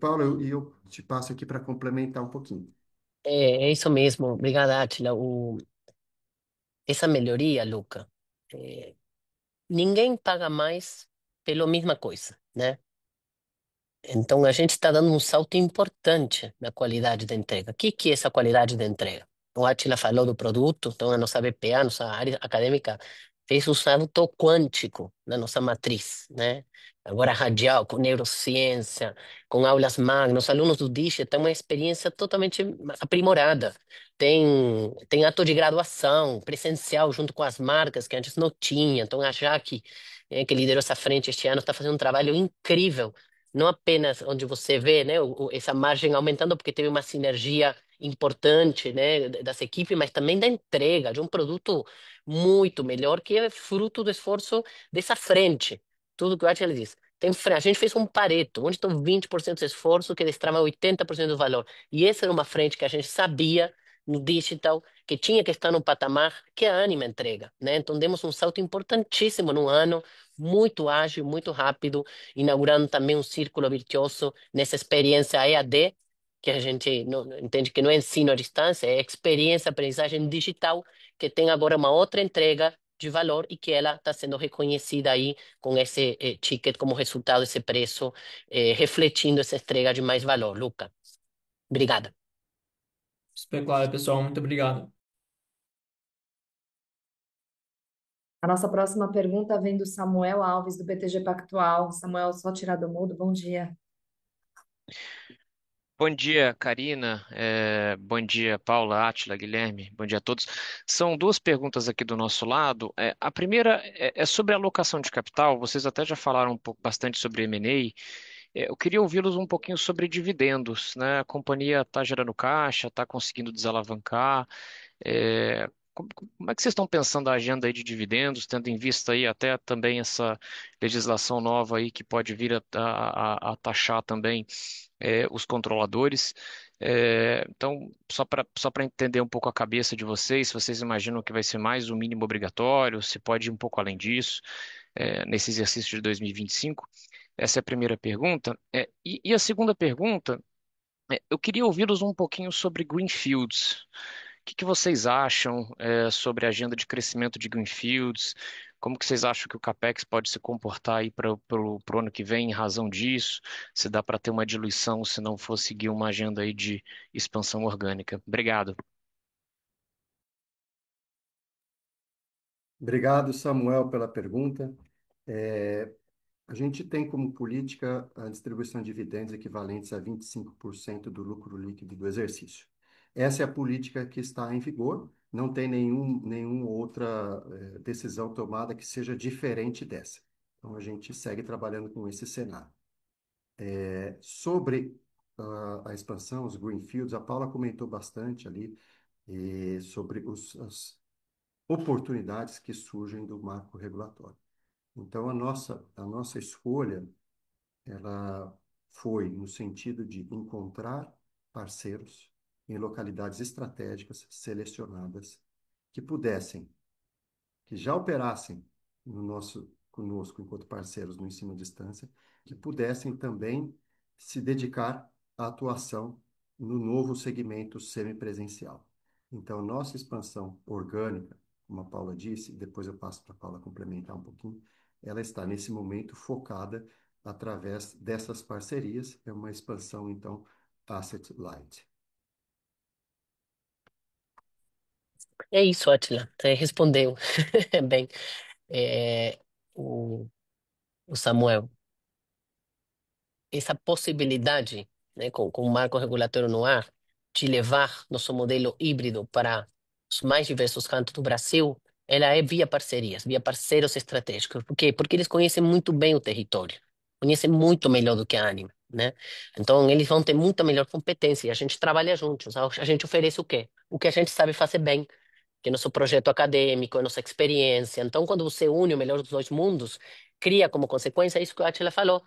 Paulo, eu te passo aqui para complementar um pouquinho. É isso mesmo. Obrigada, Atila. Essa melhoria, Luca, é, ninguém paga mais pela mesma coisa, né? Então, a gente está dando um salto importante na qualidade da entrega. O que que é essa qualidade da entrega? O Attila falou do produto, então a nossa BPA, nossa área acadêmica, fez um salto quântico na nossa matriz, né? Agora radial, com neurociência, com aulas magnas, os alunos do DISH têm uma experiência totalmente aprimorada. Tem ato de graduação presencial junto com as marcas que antes não tinha. Então, a Jaque, que liderou essa frente este ano, está fazendo um trabalho incrível, não apenas onde você vê, né, essa margem aumentando porque teve uma sinergia importante, né, das equipes, mas também da entrega de um produto muito melhor que é fruto do esforço dessa frente. Tudo que o Atila diz. A gente fez um Pareto, onde estão 20% de esforço que destrava 80% do valor. E essa era uma frente que a gente sabia no digital que tinha que estar no patamar que a Anima entrega, né? Então demos um salto importantíssimo no ano, muito ágil, muito rápido, inaugurando também um círculo virtuoso nessa experiência EAD, que a gente entende que não é ensino à distância, é experiência, aprendizagem digital, que tem agora uma outra entrega de valor e que ela está sendo reconhecida aí com esse ticket como resultado, esse preço, refletindo essa entrega de mais valor. Luca, obrigada. Super claro, pessoal. Muito obrigado. A nossa próxima pergunta vem do Samuel Alves, do BTG Pactual. Samuel, só tirar do mudo, bom dia. Bom dia, Karina. Bom dia, Paula, Átila, Guilherme. Bom dia a todos. São duas perguntas aqui do nosso lado. A primeira é sobre a alocação de capital. Vocês até já falaram um pouco bastante sobre M&A. Eu queria ouvi-los um pouquinho sobre dividendos, né? A companhia está gerando caixa, está conseguindo desalavancar. Como é que vocês estão pensando a agenda aí de dividendos, tendo em vista aí até também essa legislação nova aí que pode vir a taxar também os controladores? Então, só para entender um pouco a cabeça de vocês, se vocês imaginam que vai ser mais o mínimo obrigatório, se pode ir um pouco além disso, nesse exercício de 2025? Essa é a primeira pergunta. E a segunda pergunta, eu queria ouvi-los um pouquinho sobre greenfields. Que vocês acham sobre a agenda de crescimento de greenfields? Como que vocês acham que o CapEx pode se comportar aí para o ano que vem em razão disso? Se dá para ter uma diluição se não for seguir uma agenda aí de expansão orgânica? Obrigado. Obrigado, Samuel, pela pergunta. É, a gente tem como política a distribuição de dividendos equivalentes a 25% do lucro líquido do exercício. Essa é a política que está em vigor, não tem nenhuma outra decisão tomada que seja diferente dessa. Então, a gente segue trabalhando com esse cenário. Sobre a expansão, os greenfields, a Paula comentou bastante ali sobre as oportunidades que surgem do marco regulatório. Então, a nossa escolha, ela foi no sentido de encontrar parceiros em localidades estratégicas selecionadas que pudessem, que já operassem conosco enquanto parceiros no ensino à distância, que pudessem também se dedicar à atuação no novo segmento semipresencial. Então, nossa expansão orgânica, como a Paula disse, depois eu passo para a Paula complementar um pouquinho, ela está nesse momento focada através dessas parcerias, é uma expansão, então, asset light. É isso, Atila. Você respondeu bem. É, o, o Samuel, essa possibilidade, né, com o marco regulatório no ar, de levar nosso modelo híbrido para os mais diversos cantos do Brasil, ela é via parcerias, via parceiros estratégicos. Por quê? Porque eles conhecem muito bem o território, conhecem muito melhor do que a Anima, né? Então, eles vão ter muita melhor competência e a gente trabalha juntos. A gente oferece o quê? O que a gente sabe fazer bem, que é nosso projeto acadêmico, é nossa experiência. Então, quando você une o melhor dos dois mundos, cria como consequência isso que a Atila falou.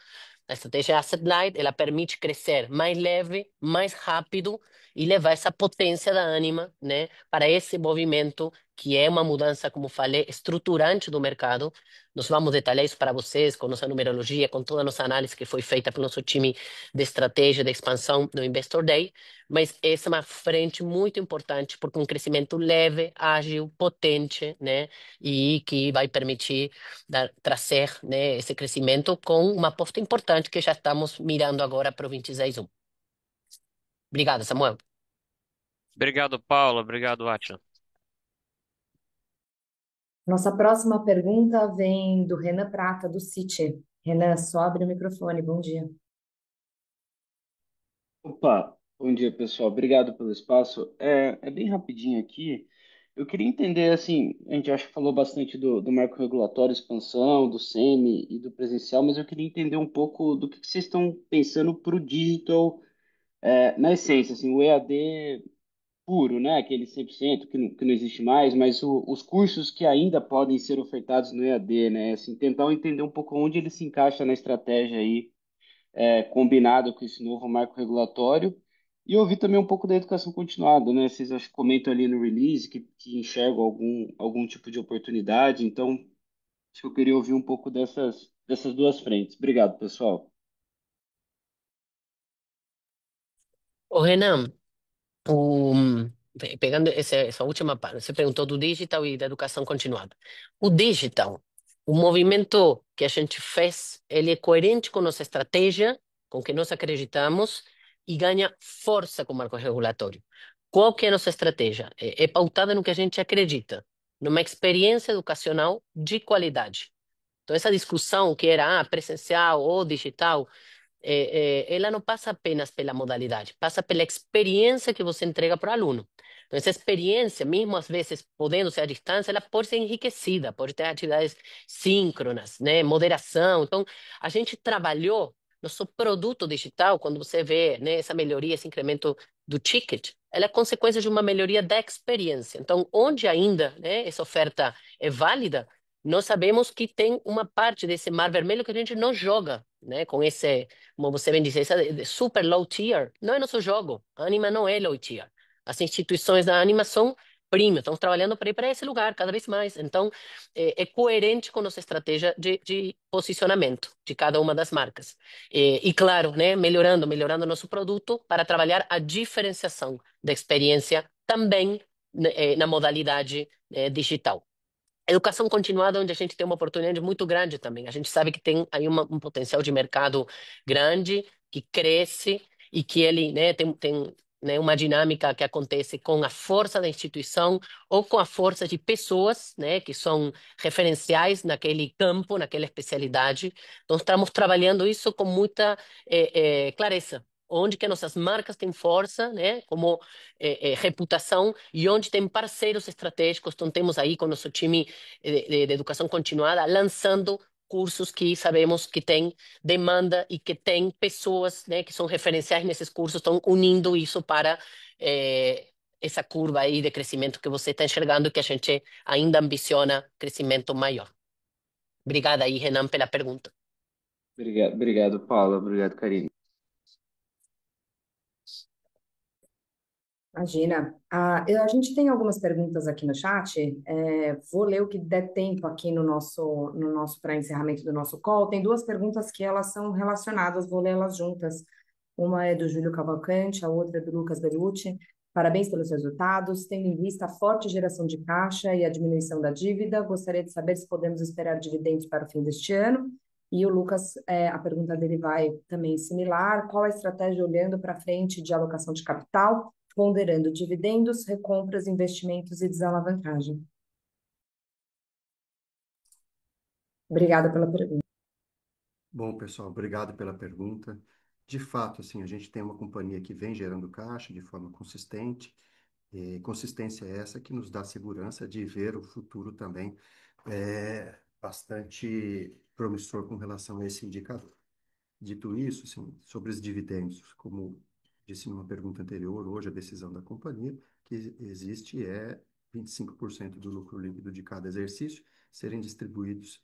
A estratégia Asset Light, ela permite crescer mais leve, mais rápido e levar essa potência da Anima, né, para esse movimento que é uma mudança, como falei, estruturante do mercado. Nós vamos detalhar isso para vocês com nossa numerologia, com toda a nossa análise que foi feita pelo nosso time de estratégia de expansão no Investor Day. Mas essa é uma frente muito importante porque um crescimento leve, ágil, potente, né, e que vai permitir trazer, né, esse crescimento com uma aposta importante que já estamos mirando agora para o 26.1. Obrigado, Samuel. Obrigado, Paula. Obrigado, Átila. Nossa próxima pergunta vem do Renan Prata, do Citi. Renan, só abre o microfone, bom dia. Opa, bom dia pessoal, obrigado pelo espaço. É bem rapidinho aqui. Eu queria entender, assim, a gente acho que falou bastante do marco regulatório, expansão, do semi e do presencial, mas eu queria entender um pouco do que vocês estão pensando para o digital, na essência, assim, o EAD puro, né? Aquele 100% que não existe mais, mas os cursos que ainda podem ser ofertados no EAD, né? Assim, tentar entender um pouco onde ele se encaixa na estratégia aí combinado com esse novo marco regulatório. E ouvir também um pouco da educação continuada, né? Vocês acho que comentam ali no release que enxergam algum tipo de oportunidade. Então, acho que eu queria ouvir um pouco dessas duas frentes. Obrigado, pessoal. Ô, Renan, o, pegando essa última parte, você perguntou do digital e da educação continuada. O digital, o movimento que a gente fez, ele é coerente com nossa estratégia, com o que nós acreditamos e ganha força com o marco regulatório. Qual que é a nossa estratégia? É pautada no que a gente acredita. numa experiência educacional de qualidade. Então, essa discussão que era presencial ou digital, ela não passa apenas pela modalidade, passa pela experiência que você entrega para o aluno. Então, essa experiência, mesmo às vezes podendo ser à distância, ela pode ser enriquecida, pode ter atividades síncronas, né, moderação. Então, a gente trabalhou nosso produto digital, quando você vê, né, essa melhoria, esse incremento do ticket, ela é consequência de uma melhoria da experiência. Então, onde ainda, né, essa oferta é válida, nós sabemos que tem uma parte desse mar vermelho que a gente não joga, né, com esse, como você bem disse, essa super low tier, não é nosso jogo. A Anima não é low tier. As instituições da Anima são premium, estamos trabalhando para ir para esse lugar cada vez mais. Então, é coerente com nossa estratégia de posicionamento de cada uma das marcas. E claro, né, melhorando nosso produto para trabalhar a diferenciação da experiência também, né, na modalidade digital. Educação continuada, onde a gente tem uma oportunidade muito grande também. A gente sabe que tem aí um potencial de mercado grande, que cresce e que ele, né, tem né, uma dinâmica que acontece com a força da instituição ou com a força de pessoas, né, que são referenciais naquele campo, naquela especialidade. Então, estamos trabalhando isso com muita clareza. Onde que nossas marcas têm força, né, como reputação, e onde tem parceiros estratégicos. Então, temos aí com o nosso time de educação continuada, lançando cursos que sabemos que tem demanda e que tem pessoas, né, que são referenciais nesses cursos, estão unindo isso para essa curva aí de crescimento que você está enxergando e que a gente ainda ambiciona crescimento maior. Obrigada aí, Renan, pela pergunta. Obrigado, Paula. Obrigado, Karine. Imagina. A gente tem algumas perguntas aqui no chat. Vou ler o que der tempo aqui no nosso para encerramento do nosso call. Tem duas perguntas que elas são relacionadas, vou lê-las juntas. Uma é do Júlio Cavalcante, a outra é do Lucas Bellucci. Parabéns pelos resultados. Tendo em vista a forte geração de caixa e a diminuição da dívida, gostaria de saber se podemos esperar dividendos para o fim deste ano. E o Lucas, a pergunta dele vai também similar. Qual a estratégia olhando para frente de alocação de capital, ponderando dividendos, recompras, investimentos e desalavancagem? Obrigada pela pergunta. Bom, pessoal, obrigado pela pergunta. De fato, assim, a gente tem uma companhia que vem gerando caixa de forma consistente, e consistência é essa que nos dá segurança de ver o futuro também bastante promissor com relação a esse indicador. Dito isso, assim, sobre os dividendos, como disse numa pergunta anterior, hoje a decisão da companhia que existe é 25% do lucro líquido de cada exercício serem distribuídos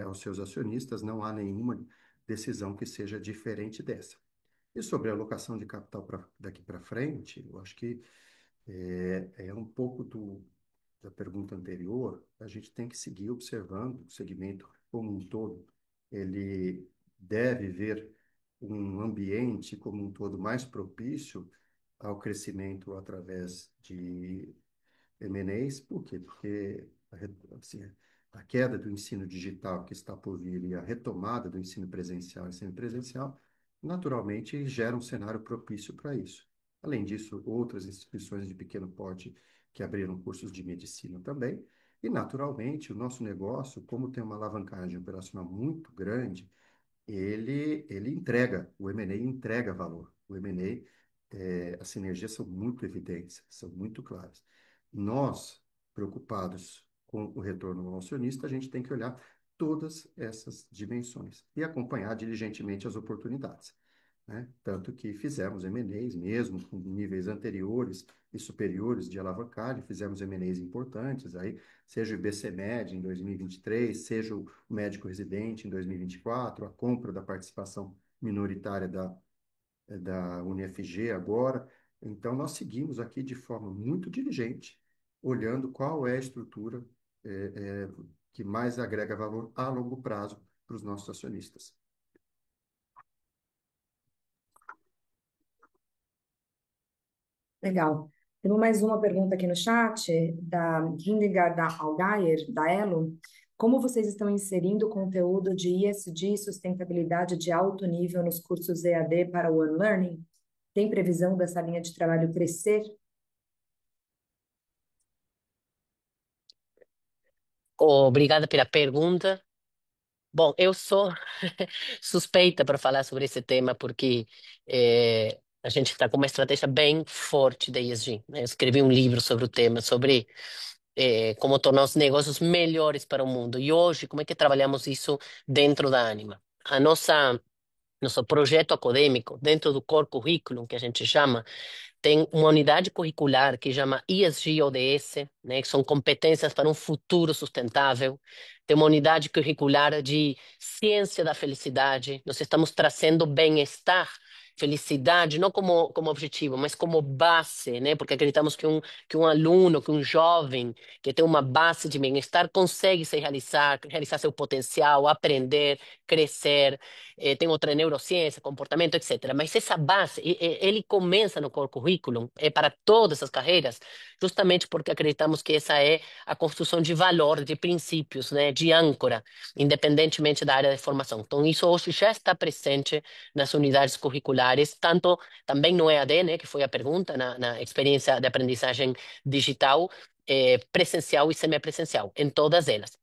aos seus acionistas. Não há nenhuma decisão que seja diferente dessa. E sobre a alocação de capital daqui para frente, eu acho que é um pouco da pergunta anterior. A gente tem que seguir observando o segmento como um todo. Ele deve ver um ambiente como um todo mais propício ao crescimento através de M&As. Por quê? Porque assim, a queda do ensino digital que está por vir e a retomada do ensino presencial e semipresencial naturalmente gera um cenário propício para isso. Além disso, outras instituições de pequeno porte que abriram cursos de medicina também. E, naturalmente, o nosso negócio, como tem uma alavancagem operacional muito grande, ele entrega, o M&A entrega valor. O M&A, as sinergias são muito evidentes, são muito claras. Nós, preocupados com o retorno ao acionista, a gente tem que olhar todas essas dimensões e acompanhar diligentemente as oportunidades, né? Tanto que fizemos M&As mesmo com níveis anteriores e superiores de alavancagem, fizemos M&As importantes, aí, seja o IBCMed em 2023, seja o Médico Residente em 2024, a compra da participação minoritária da UniFG agora. Então, nós seguimos aqui de forma muito diligente, olhando qual é a estrutura que mais agrega valor a longo prazo para os nossos acionistas. Legal. Temos mais uma pergunta aqui no chat, da Hildegard Algayer, da Elo. Como vocês estão inserindo conteúdo de ESG e sustentabilidade de alto nível nos cursos EAD para o One Learning? Tem previsão dessa linha de trabalho crescer? Obrigada pela pergunta. Bom, eu sou suspeita para falar sobre esse tema porque a gente está com uma estratégia bem forte da ESG, né? Eu escrevi um livro sobre o tema, sobre como tornar os negócios melhores para o mundo. E hoje, como é que trabalhamos isso dentro da Anima? A nosso projeto acadêmico, dentro do core curriculum, que a gente chama, tem uma unidade curricular que chama ESG ODS, né, que são competências para um futuro sustentável. Tem uma unidade curricular de ciência da felicidade. Nós estamos trazendo bem-estar, felicidade, não como objetivo, mas como base, né? Porque acreditamos que um aluno, que um jovem que tem uma base de bem-estar consegue se realizar seu potencial, aprender, crescer. Tem outra neurociência, comportamento, etc. Mas essa base, ele começa no core curriculum, é para todas as carreiras, justamente porque acreditamos que essa é a construção de valor, de princípios, né, de âncora, independentemente da área de formação. Então, isso hoje já está presente nas unidades curriculares, tanto também no EAD, né, que foi a pergunta, na experiência de aprendizagem digital, presencial e semipresencial, em todas elas.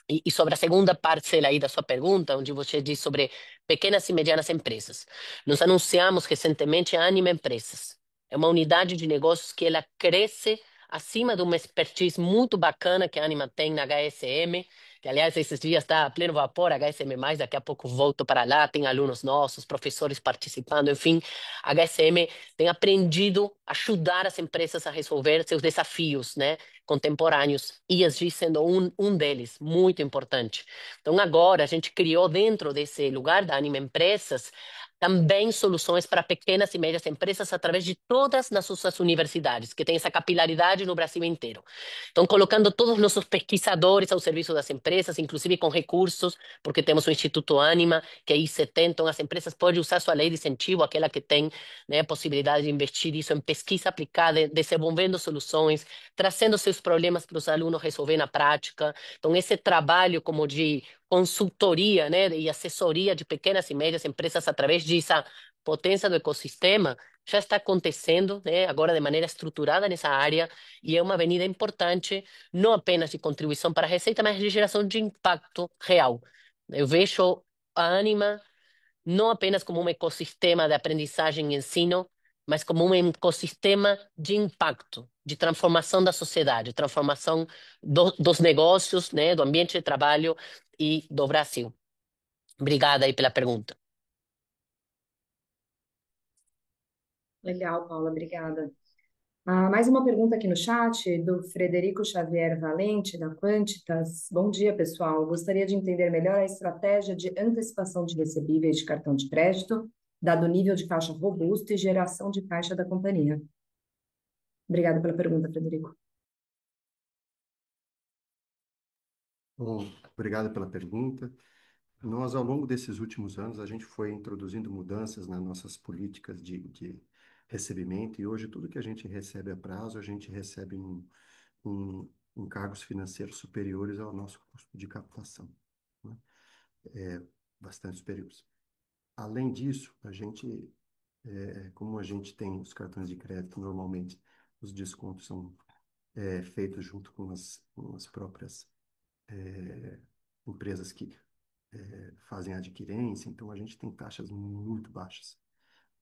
E sobre a segunda parcela aí da sua pergunta, onde você diz sobre pequenas e medianas empresas. Nós anunciamos recentemente a Anima Empresas. É uma unidade de negócios que ela cresce acima de uma expertise muito bacana que a Anima tem na HSM, que aliás esses dias está a pleno vapor, HSM+, daqui a pouco volto para lá, tem alunos nossos, professores participando, enfim, a HSM tem aprendido a ajudar as empresas a resolver seus desafios, né? Contemporâneos, ESG sendo um deles, muito importante. Então, agora, a gente criou dentro desse lugar da Anima Empresas também soluções para pequenas e médias empresas através de todas as nossas universidades, que têm essa capilaridade no Brasil inteiro. Então, colocando todos os nossos pesquisadores ao serviço das empresas, inclusive com recursos, porque temos o Instituto Anima, que é I70, então as empresas podem usar sua lei de incentivo, aquela que tem, né, possibilidade de investir isso em pesquisa aplicada, desenvolvendo soluções, trazendo seus problemas para os alunos resolver na prática. Então, esse trabalho como de consultoria, né, e assessoria de pequenas e médias empresas através dessa potência do ecossistema já está acontecendo, né, agora de maneira estruturada nessa área, e é uma avenida importante, não apenas de contribuição para a receita, mas de geração de impacto real. Eu vejo a Anima não apenas como um ecossistema de aprendizagem e ensino, mas como um ecossistema de impacto, de transformação da sociedade, transformação dos negócios, né, do ambiente de trabalho e do Brasil. Obrigada aí pela pergunta. Legal, Paula, obrigada. Mais uma pergunta aqui no chat do Frederico Xavier Valente, da Quantitas. Bom dia, pessoal. Gostaria de entender melhor a estratégia de antecipação de recebíveis de cartão de crédito, dado o nível de caixa robusto e geração de caixa da companhia. Obrigada pela pergunta, Frederico. Bom, obrigado pela pergunta. Nós, ao longo desses últimos anos, a gente foi introduzindo mudanças nas nossas políticas de recebimento e hoje tudo que a gente recebe a prazo, a gente recebe em cargos financeiros superiores ao nosso custo de captação, né? Bastante superiores. Além disso, como a gente tem os cartões de crédito, normalmente os descontos são feitos junto com as próprias empresas que fazem adquirência, então a gente tem taxas muito baixas,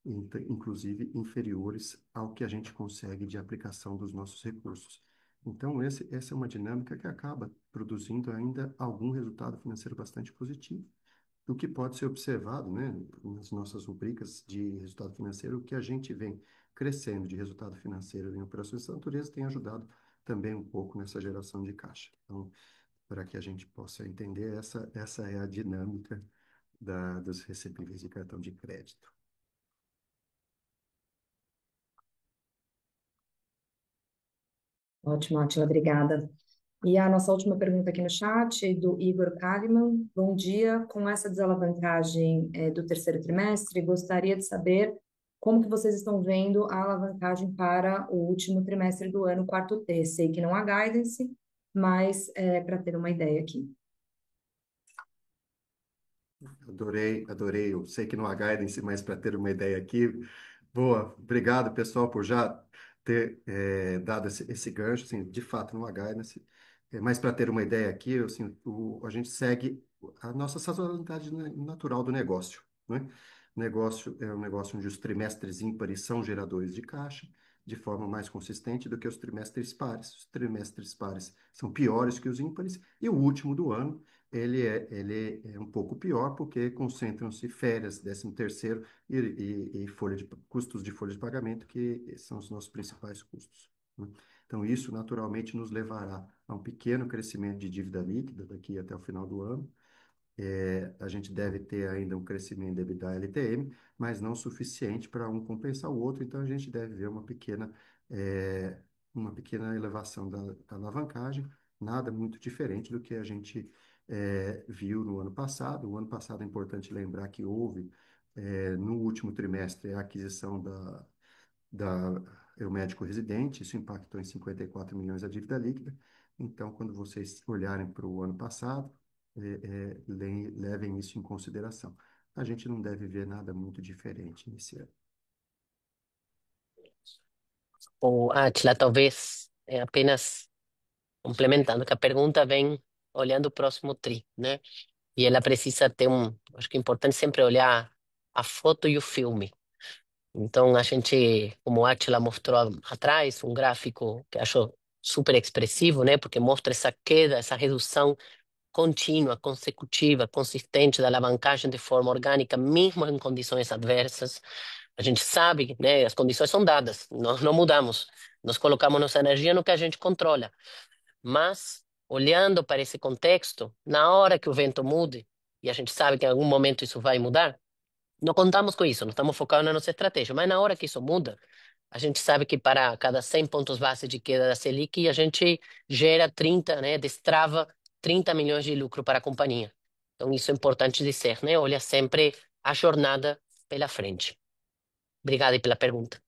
inclusive inferiores ao que a gente consegue de aplicação dos nossos recursos. Então, essa é uma dinâmica que acaba produzindo ainda algum resultado financeiro bastante positivo. O que pode ser observado, né, nas nossas rubricas de resultado financeiro, o que a gente vem crescendo de resultado financeiro em operações dessa natureza tem ajudado também um pouco nessa geração de caixa. Então, para que a gente possa entender, essa é a dinâmica dos recebíveis de cartão de crédito. Ótimo, Átila, obrigada. E a nossa última pergunta aqui no chat, do Igor Kalimann. Bom dia. Com essa desalavancagem do terceiro trimestre, gostaria de saber como que vocês estão vendo a alavancagem para o último trimestre do ano, quarto T. Sei que não há guidance, mas para ter uma ideia aqui. Adorei. Eu sei que não há guidance, mas para ter uma ideia aqui. Boa, obrigado, pessoal, por já ter dado esse gancho. Assim, de fato, não há guidance. Mas para ter uma ideia aqui, assim, a gente segue a nossa sazonalidade natural do negócio, né? O negócio é um negócio onde os trimestres ímpares são geradores de caixa de forma mais consistente do que os trimestres pares. Os trimestres pares são piores que os ímpares e o último do ano ele é um pouco pior porque concentram-se férias, 13º e custos de folha de pagamento, que são os nossos principais custos, né? Então, isso naturalmente nos levará a um pequeno crescimento de dívida líquida daqui até o final do ano. A gente deve ter ainda um crescimento de EBITDA LTM, mas não suficiente para um compensar o outro, então a gente deve ver uma pequena elevação da alavancagem, nada muito diferente do que a gente viu no ano passado. O ano passado é importante lembrar que houve, no último trimestre, a aquisição da Eu Médico Residente, isso impactou em 54 milhões a dívida líquida. Então, quando vocês olharem para o ano passado, levem isso em consideração. A gente não deve ver nada muito diferente nesse ano. O Átila, talvez apenas complementando, que a pergunta vem olhando o próximo TRI, né? E ela precisa ter acho que é importante sempre olhar a foto e o filme. Então, a gente, como o Átila mostrou atrás, um gráfico que acho super expressivo, né? Porque mostra essa queda, essa redução contínua, consecutiva, consistente da alavancagem de forma orgânica, mesmo em condições adversas. A gente sabe, né? As condições são dadas, nós não mudamos. Nós colocamos nossa energia no que a gente controla. Mas, olhando para esse contexto, na hora que o vento mude, e a gente sabe que em algum momento isso vai mudar, não contamos com isso, não estamos focados na nossa estratégia, mas na hora que isso muda, a gente sabe que para cada 100 pontos base de queda da Selic, a gente gera 30, né, destrava 30 milhões de lucro para a companhia. Então, isso é importante dizer, né? Olha sempre a jornada pela frente. Obrigado pela pergunta.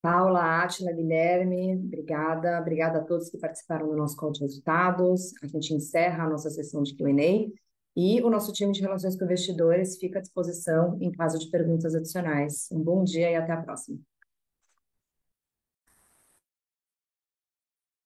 Paula, Átila, Guilherme, obrigada. Obrigada a todos que participaram do nosso call de resultados. A gente encerra a nossa sessão de Q&A e o nosso time de relações com investidores fica à disposição em caso de perguntas adicionais. Um bom dia e até a próxima.